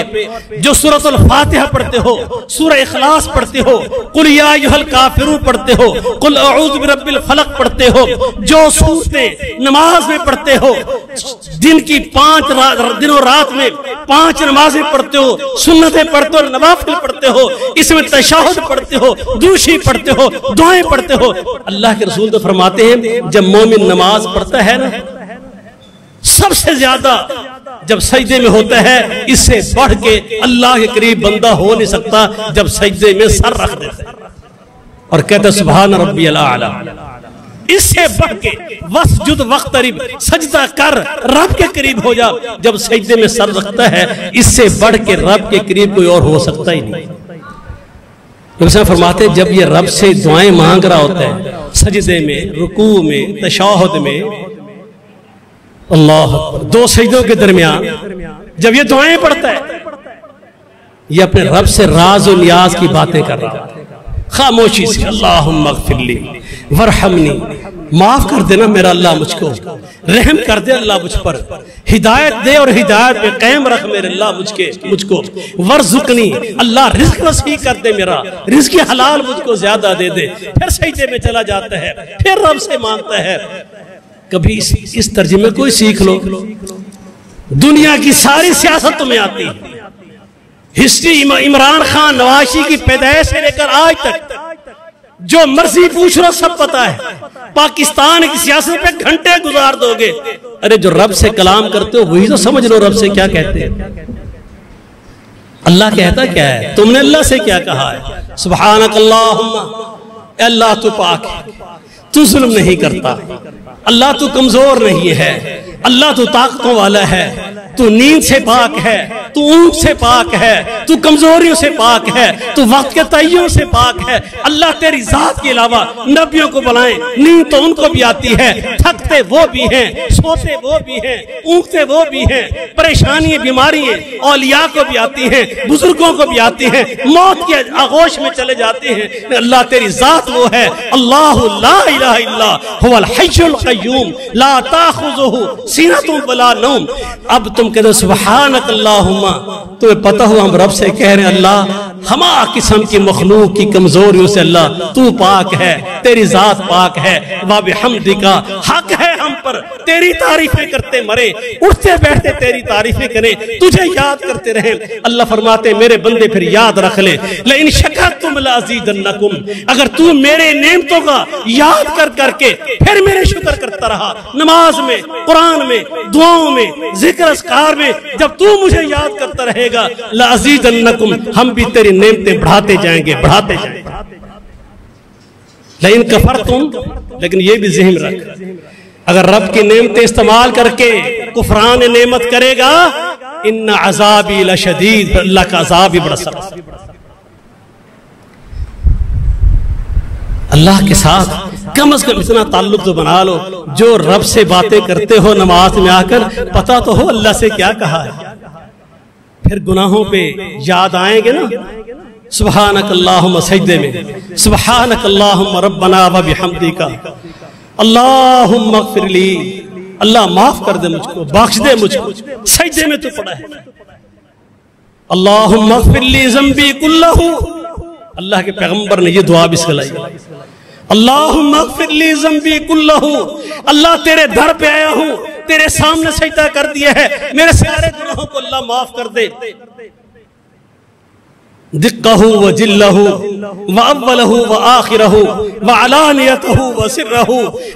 جو سورۃ الفاتحہ پڑھتے ہو، سورہ اخلاص پڑھتے ہو، قل یا ایھا الکافرون پڑھتے ہو، قل اعوذ برب الفلق پڑھتے ہو، جو سورتیں نماز میں پڑھتے ہو، دن کی 5 دنوں رات میں 5 نمازیں پڑھتے ہو، سنتیں پڑھتے ہو، نوافل پڑھتے ہو، اس میں تشہد پڑھتے ہو، دوشی پڑھتے ہو، دعائیں پڑھتے ہو۔ اللہ کے رسول تو فرماتے ہیں جب مومن نماز پڑھتا ہے نا، سب سے زیادہ جب سجدے میں ہوتا ہے، اس سے بڑھ کے اللہ کے قریب بندہ ہو نہیں سکتا جب سجدے میں سر رکھ دیتا ہے اور کہتا ہے سبحان ربی الاعلی۔ اس سے بڑھ کے وسجد وقترب، سجدہ کر رب کے قریب ہو جا جب سجدے میں سر رکھتا ہے، اس سے بڑھ کے رب کے قریب کوئی اور ہو سکتا ہی نہیں۔ نبی فرماتے ہیں جب یہ رب سے دعائیں مانگ رہا ہوتا ہے سجدے میں، رکوع میں، تشہد میں، اللہ اکبر، 2 سجدوں کے درمیان جب یہ دعائیں پڑھتا ہے، یہ اپنے رب سے راز و نیاز کی باتیں کر رہا ہے خاموشی سے، اللہم اغفر لی ورحمنی، معاف کر دینا میرا اللہ مجھ کو، رحم کر دے اللہ مجھ پر، ہدایت دے اور ہدایت پہ قائم رکھ میرے اللہ مجھ کو، ورزقنی، اللہ رزق وسیع کر دے میرا، رزق حلال مجھ کو زیادہ دے دے۔ پھر سجدے میں چلا جاتا ہے، پھر رب سے مانگتا ہے۔ کبھی اس ترجمے کو ہی سیکھ لو، دنیا کی ساری سیاست تمہیں آتی ہے، ہسٹری عمران خان نوازی کی پیدائش سے لے کر آج تک جو مرضی پوچھ لو سب پتا ہے، پاکستان کی سیاست پہ گھنٹے گزار دو گے، ارے جو رب سے کلام کرتے ہو وہی تو سمجھ لو رب سے کیا کہتے ہیں۔ اللہ کہتا کیا ہے، تم نے اللہ سے کیا کہا ہے، سبحانک اللہم، اے اللہ تو پاک ہے، تو ظلم نہیں کرتا، اللہ تو کمزور نہیں ہے، اللہ تو طاقتوں والا ہے، تو نیند سے پاک ہے، تو اونگ سے پاک ہے، تو کمزوریوں سے پاک ہے، تو وقت کے تئیوں سے پاک ہے۔ اللہ تیری ذات کے علاوہ نبیوں کو بلائیں، نیند تو ان کو بھی آتی ہے، تھکتے وہ بھی ہیں، سوتے وہ بھی ہیں، اونگتے وہ بھی ہیں، پریشانی بیماری اولیاء کو بھی آتی ہیں، بزرگوں کو بھی آتی ہیں، موت کے آغوش میں چلے جاتے ہیں۔ اللہ تیری ذات وہ ہے، اللہ لا الہ الا هو الحی القیوم لا تاخذہ سنۃ ولا نوم۔ اب تم کہتے سبحانک اللہم، تمہیں پتہ ہو ہم رب سے کہہ رہے ہیں اللہ ہما قسم کی مخلوق کی کمزوریوں سے اللہ تو پاک ہے، تیری ذات پاک ہے، وبحمدک، حق ہے ہم پر تیری تعریفیں کرتے مرے، اٹھتے بیٹھتے تیری تعریفیں کریں، تجھے یاد کرتے رہیں۔ اللہ فرماتے میرے بندے پھر یاد رکھ لے، لئن شکرتم لازیدنکم، اگر تو میرے نعمتوں کا یاد کر کے پھر میرے شکر کرتا رہا، نماز میں، قرآن میں، دعاؤں میں، ذکر اذکار میں، جب تو مجھے یاد کرتا رہے گا لازیدنکم، ہم بھی تیری نعمتیں بڑھاتے جائیں گے، بڑھاتے جائیں گے۔ لیکن کفرتم، لیکن یہ بھی ذہن رکھ، اگر رب کی نعمتیں استعمال کر کے کفران نعمت کرے گا، ان عذابی لشدید، اللہ کا عذاب بھی بڑا سخت۔ اللہ کے ساتھ کم از کم اتنا تعلق تو بنا لو، جو رب سے باتیں کرتے ہو نماز میں آ کر پتہ تو ہو اللہ سے کیا کہا ہے۔ پھر گناہوں پہ یاد آئیں گے نا، سبحانک اللہم سجدے میں سبحانک اللہم ربنا و بحمدک اللہم اغفر لی، اللہ معاف کر دے مجھ کو، بخش دے مجھ کو، سجدے میں تو پڑھا ہے اللہم اغفر لی ذنبی کلہ، اللہ کے پیغمبر نے یہ دعا بھی سکھلائی اللہم اغفر لی ذنبی کلہ، اللہ تیرے در پہ آیا ہوں، تیرے سامنے سجدہ کر دیا ہے، میرے سارے گناہوں کو اللہ معاف کر دے، دقہ و جلہ و اولہ و آخرہ و علانیتہ و سرہ،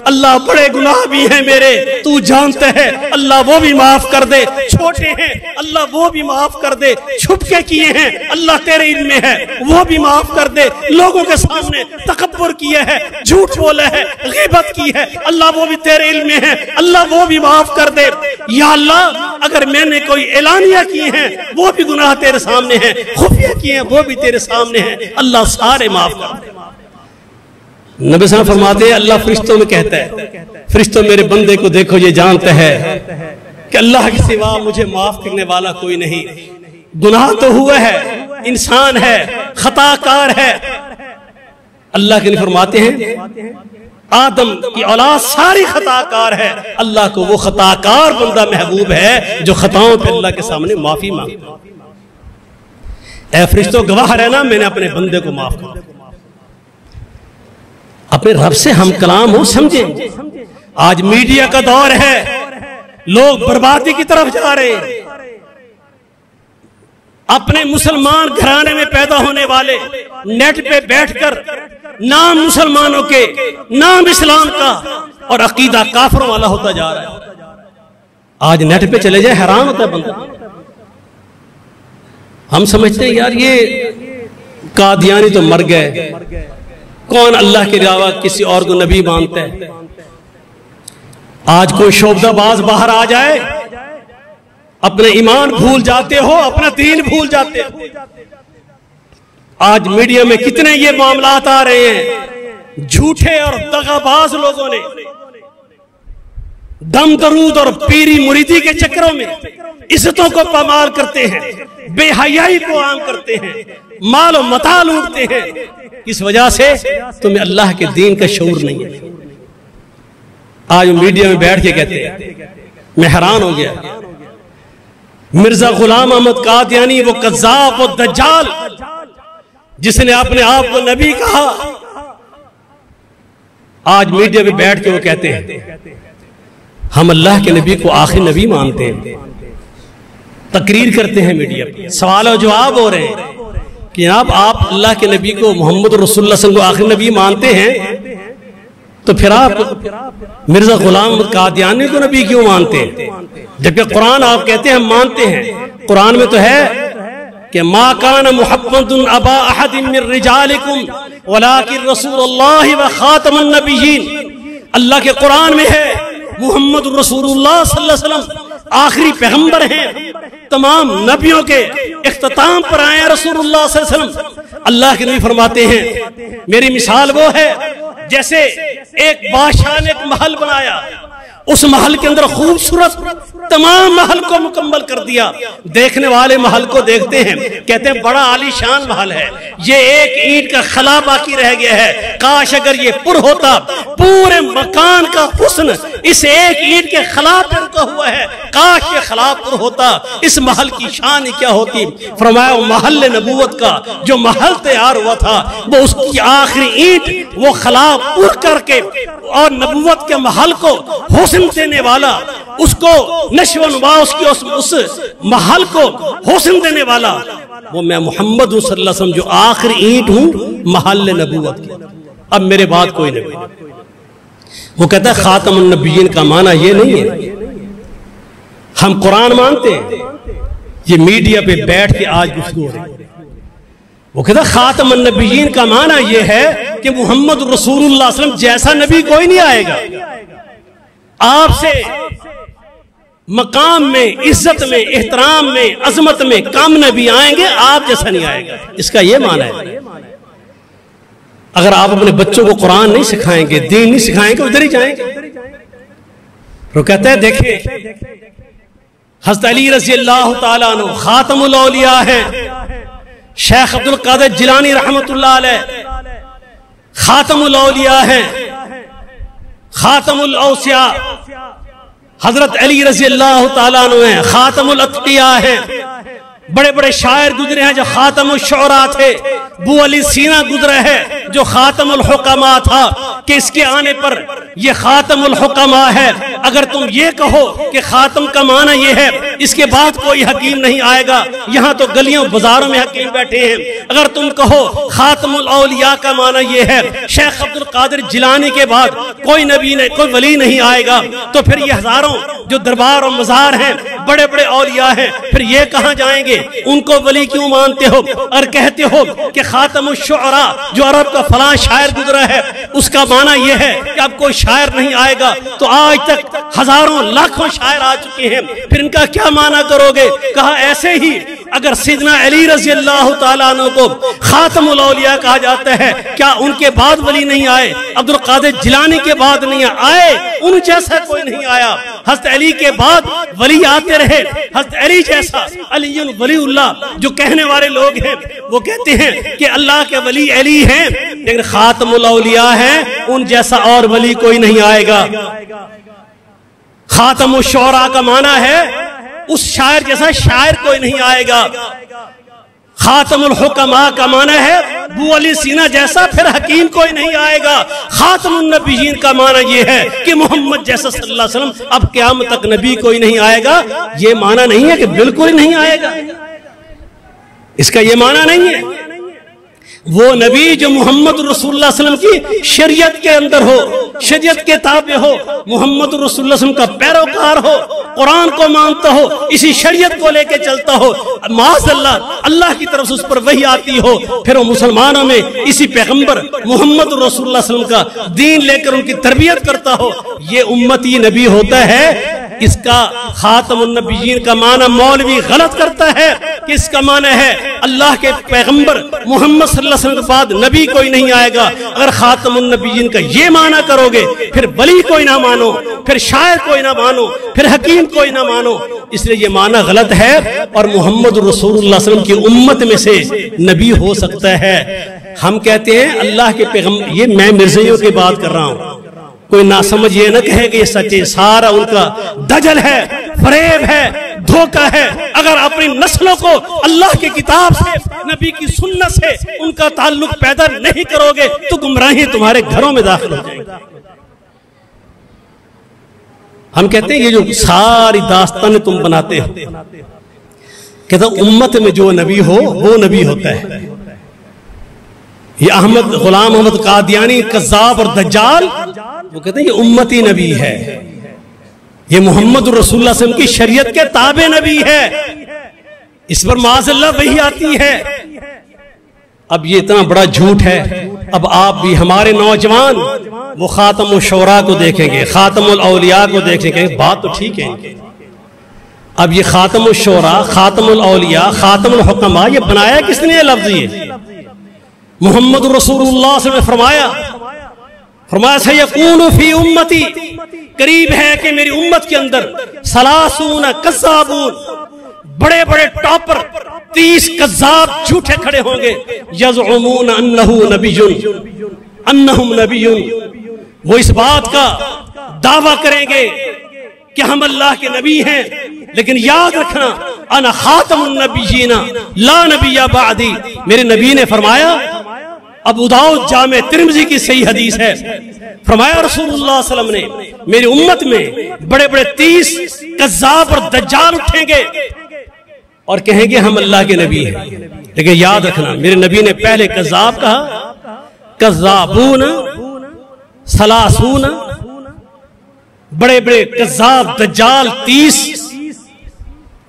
اللہ بڑے گناہ بھی ہیں میرے، تو جانتا ہے، اللہ وہ بھی معاف کر دے، چھوٹے ہیں اللہ وہ بھی معاف کر دے، چھپ کے کیے ہیں اللہ تیرے علم میں ہے وہ بھی معاف کر دے، لوگوں کے سامنے تکبر کیا ہے، جھوٹ بولا ہے، غیبت کی ہے، اللہ وہ بھی تیرے علم میں ہے، اللہ وہ بھی معاف کر دے، یا اللہ اگر میں نے کوئی اعلانیہ کیے ہیں وہ بھی گناہ تیرے سامنے ہیں، خفیہ کیے ہیں وہ بھی تیرے سامنے ہیں، اللہ سارے معاف کر دے۔ نبی صلی اللہ علیہ وسلم فرماتے ہیں اللہ فرشتوں میں کہتا ہے، فرشتوں میرے بندے کو دیکھو یہ جانتا ہے کہ اللہ کے سوا مجھے معاف کرنے والا کوئی نہیں، گناہ تو ہوا ہے، انسان ہے، خطا کار ہے، اللہ کے لیے فرماتے ہیں آدم کی اولاد ساری خطا کار ہے، اللہ کو وہ خطا کار بندہ محبوب ہے جو خطاؤں پہ اللہ کے سامنے معافی مانگتا ہے۔ اے فرشتوں گواہ رہنا میں نے اپنے بندے کو معاف کر دیا، اپنے رب سے ہم کلام ہو سمجھیں۔ آج میڈیا کا دور ہے، لوگ بربادی کی طرف جا رہے ہیں، اپنے مسلمان گھرانے میں پیدا ہونے والے نیٹ پہ بیٹھ کر نام مسلمانوں کے، نام اسلام کا اور عقیدہ کافروں والا ہوتا جا رہا ہے۔ آج نیٹ پہ چلے جائے حیران ہوتا ہے بندہ، ہم سمجھتے ہیں یار یہ قادیانی تو مر گئے، کون اللہ کے علاوہ کسی اور کو نبی مانتا ہے؟ آج کوئی شعبدہ باز باہر آ جائے، اپنے ایمان بھول جاتے ہو، اپنا دین بھول جاتے ہو۔ آج میڈیا میں کتنے یہ معاملات آ رہے ہیں، جھوٹے اور دغا باز لوگوں نے دم درود اور پیری مریدی کے چکروں میں عزتوں کو پامال کرتے ہیں، بے حیائی کو عام کرتے ہیں، مال و متاع لوٹتے ہیں، اس وجہ سے تمہیں اللہ کے دین کا شعور نہیں ہے۔ آج میڈیا میں بیٹھ کے کہتے ہیں، میں حیران ہو گیا، مرزا غلام احمد قادیانی وہ قذاب وہ دجال جس نے اپنے آپ کو نبی کہا، آج میڈیا میں بیٹھ کے وہ کہتے ہیں ہم اللہ کے نبی کو آخری نبی مانتے ہیں، تقریر کرتے ہیں میڈیا پہ، سوال و جواب ہو رہے ہیں کہ جناب آپ اللہ کے نبی کو محمد رسول اللہ صلی اللہ علیہ وسلم کو آخری نبی مانتے ہیں تو پھر آپ مرزا غلام قادیانی کو نبی کیوں مانتے ہیں؟ جبکہ قرآن آپ کہتے ہیں ہم مانتے ہیں، قرآن میں تو ہے کہ ما کان محمد ابا احد من رجالکم ولکن رسول اللہ و خاتم النبیین، اللہ کے قرآن میں ہے محمد رسول اللہ صلی اللہ علیہ وسلم آخری پیغمبر ہیں، تمام نبیوں کے اختتام پر آئے ہیں رسول اللہ صلی اللہ علیہ وسلم۔ اللہ کے نبی فرماتے ہیں میری مثال وہ ہے جیسے ایک بادشاہ نے ایک محل بنایا، اس محل کے اندر خوبصورت تمام محل کو مکمل کر دیا، دیکھنے والے محل کو دیکھتے ہیں کہتے ہیں بڑا عالی شان محل ہے، یہ ایک اینٹ کا خلا باقی رہ گیا ہے، کاش اگر یہ پر ہوتا، پورے مکان کا حسن اس ایک اینٹ کے خلا پر رکا ہوا ہے، کاش یہ خلا پر ہوتا، اس محل کی شان کیا ہوتی۔ فرمایا وہ محل نبوت کا جو محل تیار ہوا تھا وہ اس کی آخری اینٹ وہ خلا پر کر کے اور نبوت کے محل کو حسن دینے والا، اس کو نشو و نما اس محل کو حسن دینے والا وہ میں محمد صلی اللہ علیہ وسلم جو آخری اینٹ ہوں محل نبوت کی، اب میرے بعد کوئی نبی۔ وہ کہتا ہے خاتم النبیین کا معنی یہ نہیں ہے، ہم قرآن مانتے ہیں، یہ میڈیا پہ بیٹھ کے آج گفتگو ہو رہی ہے۔ وہ کہتا ہے خاتم النبیین کا معنی یہ ہے کہ محمد رسول اللہ صلی اللہ علیہ وسلم جیسا نبی کوئی نہیں آئے گا، آپ سے مقام میں، عزت میں، احترام میں، عظمت میں کم نبی آئیں گے، آپ جیسا نہیں آئے گا، اس کا یہ معنی ہے۔ اگر آپ اپنے بچوں کو قرآن نہیں سکھائیں گے، دین نہیں سکھائیں گے، ادھر ہی جائیں گے۔ وہ کہتے ہیں دیکھیں حضرت علی رضی اللہ تعالیٰ عنہ خاتم الاولیاء ہیں، شیخ عبد القادر جیلانی رحمت اللہ علیہ خاتم الاولیاء ہیں، خاتم الاوصیاء حضرت علی رضی اللہ تعالیٰ عنہ ہیں، خاتم الاتقیاء ہیں، بڑے بڑے شاعر گزرے ہیں جو خاتم الشعراء تھے، ابو علی سینا گزرا ہے جو خاتم الحکماء تھا، کہ اس کے آنے پر یہ خاتم الحکماء ہے۔ اگر تم یہ کہو کہ خاتم کا معنی یہ ہے، اس کے بعد کوئی حکیم نہیں آئے گا، یہاں تو گلیوں بازاروں میں حکیم بیٹھے ہیں۔ اگر تم کہو خاتم الاولیاء کا معنی یہ ہے، شیخ عبد القادر جیلانی کے بعد کوئی نبی نہیں، کوئی ولی نہیں آئے گا، تو پھر یہ ہزاروں جو دربار اور مزار ہیں، بڑے بڑے اولیاء ہیں، پھر یہ کہاں جائیں گے؟ ان کو ولی کیوں مانتے ہو اور کہتے ہو کہ خاتم الشعراء جو عرب کا فلاں شاعر گزرا ہے اس کا معنی یہ ہے کہ اب کوئی شاعر نہیں آئے گا؟ تو آج تک ہزاروں لاکھوں شاعر آ چکے ہیں، پھر ان کا کیا معنی کرو گے؟ کہا ایسے ہی اگر سیدنا علی رضی اللہ تعالیٰ عنہ کو خاتم الاولیاء کہا جاتا ہے، کیا ان کے بعد ولی نہیں آئے؟ عبد القادر جیلانی کے بعد نہیں آئے، ان جیسا کوئی نہیں آیا۔ حضرت علی کے بعد ولی آتے رہے، حضرت علی جیسا علی ولی اللہ جو کہنے والے لوگ ہیں وہ کہتے ہیں کہ اللہ کے ولی علی ہیں، لیکن خاتم الاولیاء ہیں، ان جیسا اور ولی کوئی نہیں آئے گا۔ خاتم الشعراء کا معنی ہے اس شاعر جیسا شاعر کوئی نہیں آئے گا۔ خاتم الحکماء کا معنی ہے ابو علی سینا جیسا پھر حکیم کوئی نہیں آئے گا۔ خاتم النبیین کا معنی یہ ہے کہ محمد جیسا صلی اللہ علیہ وسلم اب قیامت تک نبی کوئی نہیں آئے گا۔ یہ معنی نہیں ہے کہ بالکل ہی نہیں آئے گا، اس کا یہ معنی نہیں ہے۔ وہ نبی جو محمد رسول اللہ صلی اللہ علیہ وسلم کی شریعت کے اندر ہو، شریعت کے تابع ہو، محمد رسول اللہ صلی اللہ علیہ وسلم کا پیروکار ہو، قرآن کو مانتا ہو، اسی شریعت کو لے کے چلتا ہو، معاذ اللہ کی طرف سے اس پر وحی آتی ہو، پھر وہ مسلمانوں میں اسی پیغمبر محمد رسول اللہ صلی اللہ علیہ وسلم کا دین لے کر ان کی تربیت کرتا ہو، یہ امتی نبی ہوتا ہے۔ اس کا خاتم النبیین کا معنی مولوی غلط کرتا ہے کہ اس کا معنی ہے اللہ کے پیغمبر محمد صلی اللہ علیہ وسلم کے بعد نبی کوئی نہیں آئے گا۔ اگر خاتم النبیین کا یہ معنی کرو گے پھر ولی کوئی نہ مانو، پھر شاعر کوئی نہ مانو، پھر حکیم کوئی نہ مانو، اس لیے یہ معنی غلط ہے۔ اور محمد رسول اللہ صلی اللہ علیہ وسلم کی امت میں سے نبی ہو سکتا ہے۔ ہم کہتے ہیں اللہ کے پیغمبر، یہ میں مرزائیوں کی بات کر رہا ہوں، کوئی نہ سمجھ یہ نہ کہے کہ یہ سچے، سارا ان کا دجل ہے، فریب ہے، دھوکہ ہے۔ اگر اپنی نسلوں کو اللہ کی کتاب سے، نبی کی سنت سے ان کا تعلق پیدا نہیں کرو گے تو گمراہی تمہارے گھروں میں داخل ہو جائے گی۔ ہم کہتے ہیں یہ جو ساری داستان تم بناتے ہو، کہتا امت میں جو نبی ہو وہ نبی ہوتا ہے۔ یہ احمد غلام احمد قادیانی کذاب اور دجال، وہ کہتے ہیں یہ امتی نبی ہے، یہ محمد رسول اللہ صلی اللہ علیہ وسلم کی شریعت کے تابع نبی ہے، اس پر معاذ اللہ وحی آتی ہے۔ اب یہ اتنا بڑا جھوٹ ہے۔ اب آپ بھی، ہمارے نوجوان وہ خاتم الشعراء کو دیکھیں گے، خاتم الاولیاء کو دیکھیں گے، بات تو ٹھیک ہے۔ اب یہ خاتم الشعراء، خاتم الاولیاء، خاتم الحکماء، یہ بنایا کس نے یہ لفظ؟ یہ محمد رسول اللہ صلی اللہ علیہ وسلم نے فرمایا سیکون فی امتی، قریب ہے کہ میری امت کے اندر ثلاثون کذابون، بڑے بڑے ٹاپر 30 کذاب جھوٹے کھڑے ہوں گے، یزعمون انہم نبی، وہ اس بات کا دعویٰ کریں گے کہ ہم اللہ کے نبی ہیں، لیکن یاد رکھنا انا خاتم النبیین لا نبی بعدی، میرے نبی نے فرمایا، ابو داؤد جامع ترمذی کی صحیح حدیث ہے، فرمایا رسول اللہ صلی اللہ علیہ وسلم نے میری امت میں بڑے بڑے 30 کذاب اور دجال اٹھیں گے اور کہیں گے ہم اللہ کے نبی ہیں، لیکن یاد رکھنا میرے نبی نے پہلے کذاب کہا، کذابون ثلاثون، بڑے بڑے کذاب دجال 30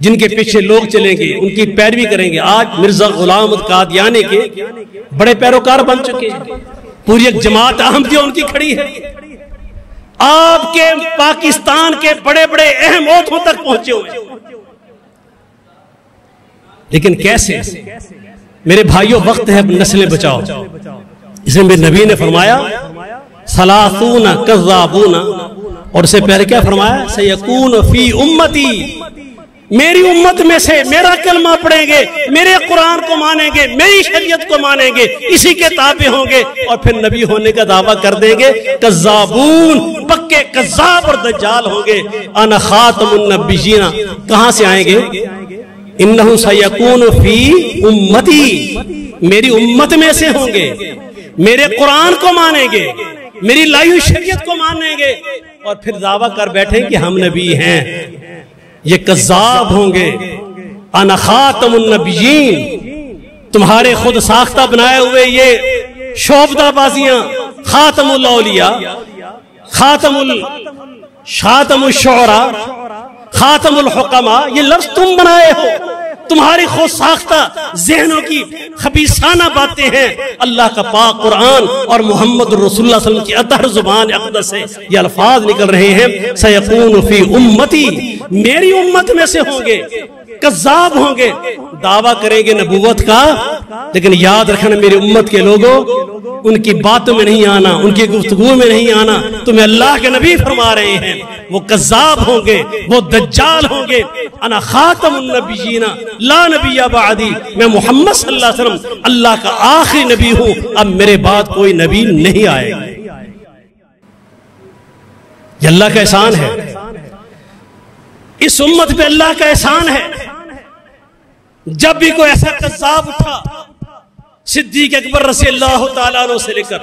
جن کے پیچھے لوگ چلیں گے، ان کی پیروی کریں گے۔ آج مرزا غلام احمد قادیانی کے بڑے پیروکار بن چکے ہیں، پوری ایک جماعت احمدیہ ان کی کھڑی ہے، آپ کے پاکستان کے بڑے بڑے اہم عہدوں تک پہنچے ہوئے، لیکن کیسے؟ میرے بھائیوں، وقت ہے نسلیں بچاؤ۔ اس میں میرے نبی نے فرمایا ثلاثون کذابون، اور اس سے پہلے کیا فرمایا؟ سیکون فی امتی، میری امت میں سے میرا کلمہ پڑھیں گے، میرے قرآن کو مانیں گے، میری شریعت کو مانیں گے، اسی کے تابع ہوں گے اور پھر نبی ہونے کا دعویٰ کر دیں گے، کذابون، پکے کذاب اور دجال ہوں گے۔ انا خاتم النبیین، کہاں سے آئیں گے؟ انہو سیکون فی امتی، میری امت میں سے ہوں گے، میرے قرآن کو مانیں گے، میری لائی ہوئی شریعت کو مانیں گے اور پھر دعویٰ کر بیٹھیں کہ ہم نبی ہیں۔ یہ کذاب ہوں گے۔ انا خاتم النبیین، تمہارے خود ساختہ بنائے ہوئے یہ شعبدہ بازیاں، خاتم الاولیاء، خاتم الشعراء، خاتم الحکماء، یہ لفظ تم بنائے ہو، تمہاری خود ساختہ ذہنوں کی خبیثانہ باتیں ہیں۔ اللہ کا پاک قرآن اور محمد رسول اللہ صلی اللہ علیہ وسلم کی اطہر زبان اقدس سے یہ الفاظ نکل رہے ہیں، سیکون فی امتی، میری امت میں سے ہوں گے، کذاب ہوں گے، دعویٰ کریں گے نبوت کا، لیکن یاد رکھنا میری امت کے لوگوں، ان کی باتوں میں نہیں آنا، ان کی گفتگو میں نہیں آنا، تمہیں اللہ کے نبی فرما رہے ہیں، وہ کذاب ہوں گے، وہ دجال ہوں گے۔ انا خاتم النبیین لا نبی بعدی، میں محمد صلی اللہ علیہ وسلم اللہ کا آخری نبی ہوں، اب میرے بعد کوئی نبی نہیں آئے گا۔ یہ اللہ کا احسان ہے، اس امت پہ اللہ کا احسان ہے۔ جب بھی کوئی ایسا کذاب اٹھا، صدیق اکبر رضی اللہ تعالیٰ عنہ سے لے کر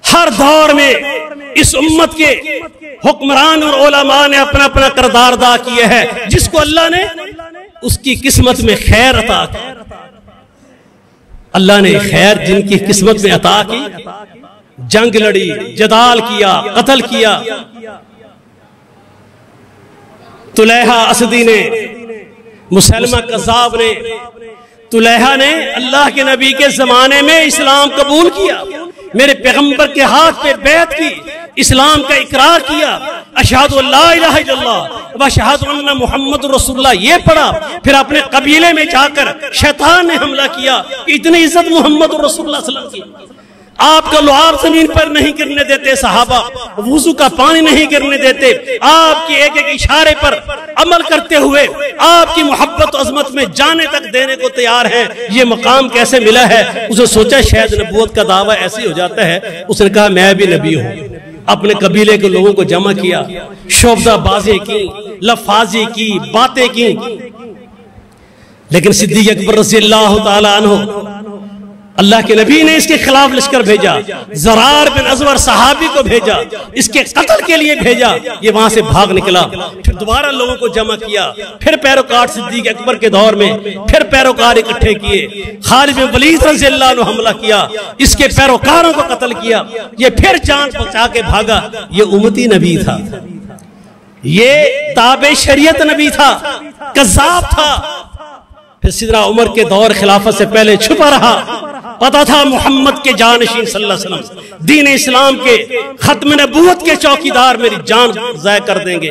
ہر دور میں اس امت کے حکمران اور علماء نے اپنا اپنا کردار ادا کیا ہے، جس کو اللہ نے اس کی قسمت میں خیر عطا کی۔ اللہ نے خیر جن کی قسمت میں عطا کی، جنگ لڑی، جدال کیا، قتل کیا۔ طلحہ اسدی نے، مسلمہ کذاب نے، طلحہ نے اللہ کے نبی کے زمانے میں اسلام قبول کیا، میرے پیغمبر کے ہاتھ پہ بیعت کی، اسلام کا اقرار کیا، اشہدو لا الہ الا اللہ واشہدو ان محمد رسول اللہ یہ پڑھا، پھر اپنے قبیلے میں جا کر شیطان نے حملہ کیا کہ اتنی عزت محمد رسول اللہ صلی اللہ علیہ وسلم کی، آپ کا لعاب زمین پر نہیں گرنے دیتے، صحابہ وضو کا پانی نہیں گرنے دیتے، آپ کی ایک ایک اشارے پر عمل کرتے ہوئے آپ کی محبت و عظمت میں جانے تک دینے کو تیار ہیں۔ یہ مقام کیسے ملا ہے؟ اس نے سوچا شاید نبوت کا دعویٰ ایسے ہی ہو جاتا ہے، اس نے کہا میں بھی نبی ہوں، اپنے قبیلے کے لوگوں کو جمع کیا، شعبدہ بازی کی، لفاظی کی، باتیں کی، لیکن صدیق اکبر رضی اللہ تعالیٰ عنہ اللہ کے نبی نے اس کے خلاف لشکر بھیجا، زرار بن ازور صحابی کو بھیجا، اس کے قتل کے لیے بھیجا، یہ وہاں سے بھاگ نکلا، پھر دوبارہ لوگوں کو جمع کیا، پھر پیروکار صدیق اکبر کے دور میں پھر پیروکار اکٹھے کیے، خالد بن ولید رضی اللہ عنہ حملہ کیا، اس کے پیروکاروں کو قتل کیا، یہ پھر جان بچا کے بھاگا۔ یہ امتی نبی تھا، یہ تابع شریعت نبی تھا، کذاب تھا۔ پھر سیدنا عمر کے دور خلافت سے پہلے چھپا رہا، پتا تھا محمد کے جانشین صلی اللہ علیہ وسلم، دین اسلام کے ختم نبوت کے چوکیدار میری جان ضائع کر دیں گے،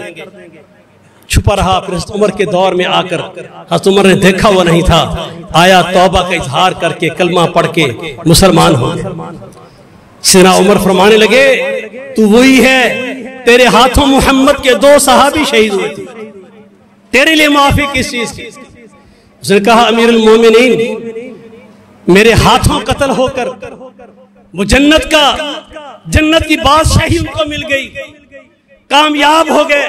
چھپا رہا۔ پھر حضرت عمر کے دور میں آ کر حضرت عمر نے دیکھا وہ نہیں تھا، آیا توبہ کا اظہار کر کے کلمہ پڑھ کے مسلمان ہو گئے۔ سیدنا عمر فرمانے لگے تو وہی ہے، تیرے ہاتھوں محمد کے 2 صحابی شہید ہوئے تھے، تیرے لیے معافی کس چیز کی؟ اس نے کہا امیر المومنین، میرے ہاتھوں قتل ہو کر وہ جنت کی بادشاہی ان کو مل گئی، کامیاب ہو گئے۔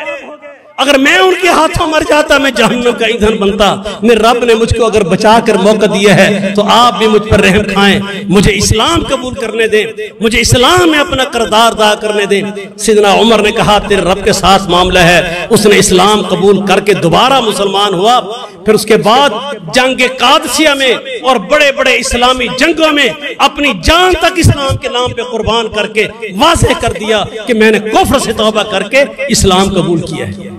اگر میں ان کے ہاتھوں مر جاتا میں جہنم کا ایندھن بنتا۔ میرے رب نے مجھ کو اگر بچا کر موقع دیا ہے تو آپ بھی مجھ پر رحم کھائیں، مجھے اسلام قبول کرنے دیں، مجھے اسلام میں اپنا کردار ادا کرنے دیں۔ سیدنا عمر نے کہا تیرے رب کے ساتھ معاملہ ہے، اس نے اسلام قبول کر کے دوبارہ مسلمان ہوا۔ پھر اس کے بعد جنگ قادسیہ میں اور بڑے بڑے اسلامی جنگوں میں اپنی جان تک اسلام کے نام پہ قربان کر کے واضح کر دیا کہ میں نے کفر سے توبہ کر کے اسلام قبول کیا ہے۔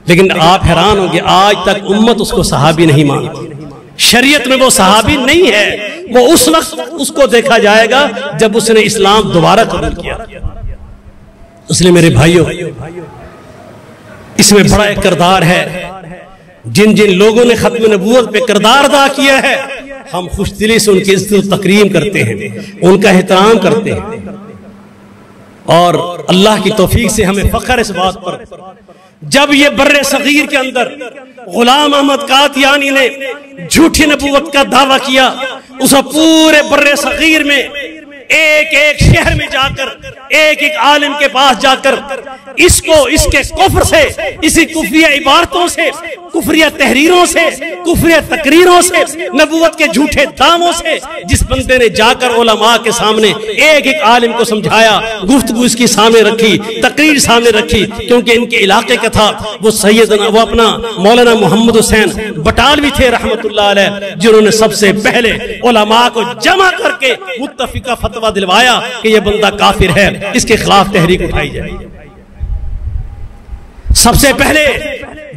لیکن آپ حیران ہوں گے آج تک امت اس کو صحابی نہیں مانتی، شریعت میں وہ صحابی نہیں ہے، وہ اس وقت اس کو دیکھا جائے گا جب اس نے اسلام دوبارہ قبول کیا۔ اس لیے میرے بھائیوں، اس میں بڑا ایک کردار ہے، جن جن لوگوں نے ختم نبوت پہ کردار ادا کیا ہے ہم خوش دلی سے ان کی عزت و تکریم کرتے ہیں، ان کا احترام کرتے ہیں، اور اللہ کی توفیق سے ہمیں فخر اس بات پر جب یہ بر صغیر کے اندر غلام احمد قادیانی نے جھوٹی نبوت کا دعویٰ کیا، اس پورے بر صغیر میں ایک ایک شہر میں جا کر ایک ایک عالم کے پاس جا کر اس کو اس کے کفر سے، اسی کفریہ عبارتوں سے، کفریہ تحریروں سے، کفریہ تقریروں سے، نبوت کے جھوٹے دعووں سے، جس بندے نے جا کر علماء کے سامنے ایک ایک عالم کو سمجھایا، گفتگو اس کی سامنے رکھی، تقریر سامنے رکھی، کیونکہ ان کے علاقے کا تھا، وہ سیدنا وہ اپنا مولانا محمد حسین بٹالوی تھے رحمت اللہ علیہ، جنہوں نے سب سے پہلے علماء کو جمع کر کے متفقہ فتویٰ دلوایا کہ یہ بندہ کافر ہے، اس کے خلاف تحریک اٹھائی جائے۔ سب سے پہلے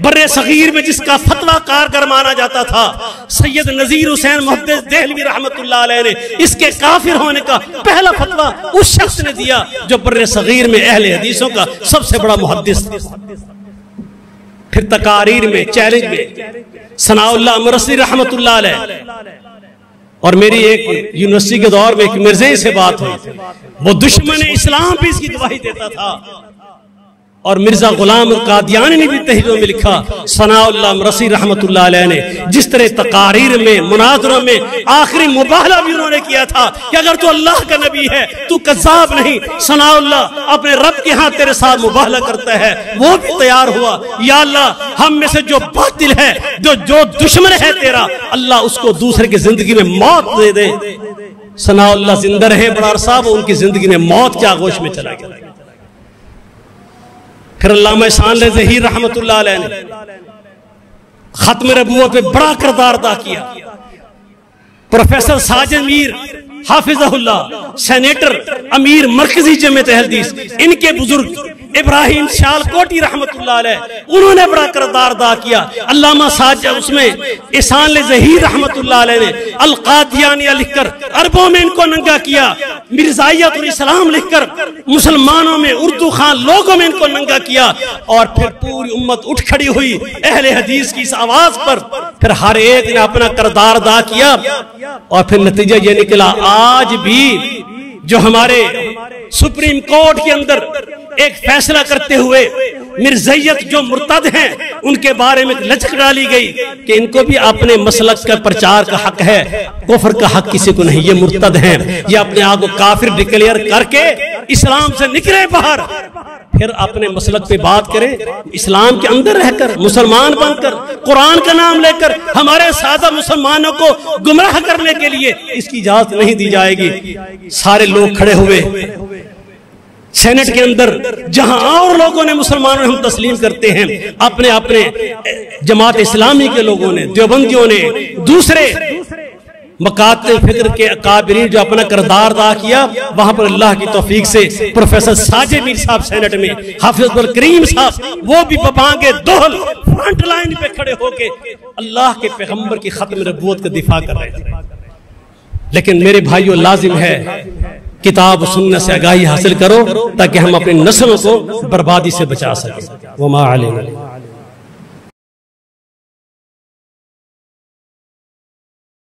بر صغیر میں جس کا فتویٰ کارگر مانا جاتا تھا سید نذیر حسین محدث دہلوی رحمت اللہ علیہ نے اس کے کافر ہونے کا پہلا فتویٰ اس شخص نے دیا جو بر صغیر میں اہل حدیثوں کا سب سے بڑا محدث تھا۔ پھر تقاریر میں، چیلنج میں ثناء اللہ مرسی رحمت اللہ علیہ اور میری ایک یونیورسٹی کے دور میں ایک مرزائی سے بات ہوئی، وہ دشمن اسلام بھی اس کی گواہی دیتا تھا، اور مرزا غلام قادیانی نے بھی تحریروں میں لکھا، ثناء اللہ مرسی رحمت اللہ علیہ نے جس طرح تقاریر میں، مناظروں میں آخری مباہلہ بھی انہوں نے کیا تھا کہ اگر تو اللہ کا نبی ہے تو کذاب نہیں، ثناء اللہ اپنے رب کے ہاں تیرے ساتھ مباہلہ کرتا ہے، وہ بھی تیار ہوا، یا اللہ ہم میں سے جو باطل ہے، جو دشمن ہے تیرا، اللہ اس کو دوسرے کی زندگی میں موت دے دے۔ ثناء اللہ زندہ رہے بڑا عرصہ، وہ ان کی زندگی میں موت کے آغوش میں چلا گیا۔ پھر علامہ احسان ظہیر رحمت اللہ علیہ نے ختم نبوت پہ بڑا کردار ادا کیا۔ پروفیسر ساجد میر حافظہ اللہ، سینیٹر، امیر مرکزی جمعیت حدیث، ان کے بزرگ ابراہیم شال کوٹی رحمت اللہ علیہ، انہوں نے بڑا کردار ادا کیا۔ علامہ ساجد اس میں احسان ظہیر رحمت اللہ علیہ نے القادیانیہ لکھ کر عربوں میں ان کو ننگا کیا، مرزائیت اور اسلام لکھ کر مسلمانوں میں، اردو خان لوگوں میں ان کو ننگا کیا، اور پھر پوری امت اٹھ کھڑی ہوئی اہل حدیث کی اس آواز پر، پھر ہر ایک نے اپنا کردار ادا کیا، اور پھر نتیجہ یہ نکلا آج بھی جو ہمارے سپریم کورٹ کے اندر ایک فیصلہ کرتے ہوئے مرزائیت جو مرتد ہیں ان کے بارے میں لچک ڈالی گئی کہ ان کو بھی اپنے مسلک کا پرچار کا حق ہے، کفر کا حق کسی کو نہیں، یہ مرتد ہیں، یہ اپنے آپ کو کافر ڈکلیئر کر کے اسلام سے نکلے باہر، پھر اپنے مسلک پہ بات کریں، اسلام کے اندر رہ کر، مسلمان بن کر، قرآن کا نام لے کر ہمارے سادہ مسلمانوں کو گمراہ کرنے کے لیے اس کی اجازت نہیں دی جائے گی۔ سارے لوگ کھڑے ہوئے سینٹ کے اندر، جہاں اور لوگوں نے مسلمانوں ہم تسلیم کرتے ہیں، اپنے اپنے جماعت اسلامی کے لوگوں نے، دیوبندیوں نے، دوسرے مکاتب فکر کے اکابرین جو اپنا کردار ادا کیا، وہاں پر اللہ کی توفیق سے پروفیسر ساجد میر صاحب سینٹ میں، حافظ الکریم صاحب وہ بھی ببانگے دوہل فرنٹ لائن پہ کھڑے ہو کے اللہ کے پیغمبر کی ختم نبوت کا دفاع کر رہے تھے۔ لیکن میرے بھائیوں لازم ہے کتاب و سنت سے آگاہی حاصل کرو تاکہ ہم اپنی نسلوں کو بربادی سے بچا سکیں۔ وما علینا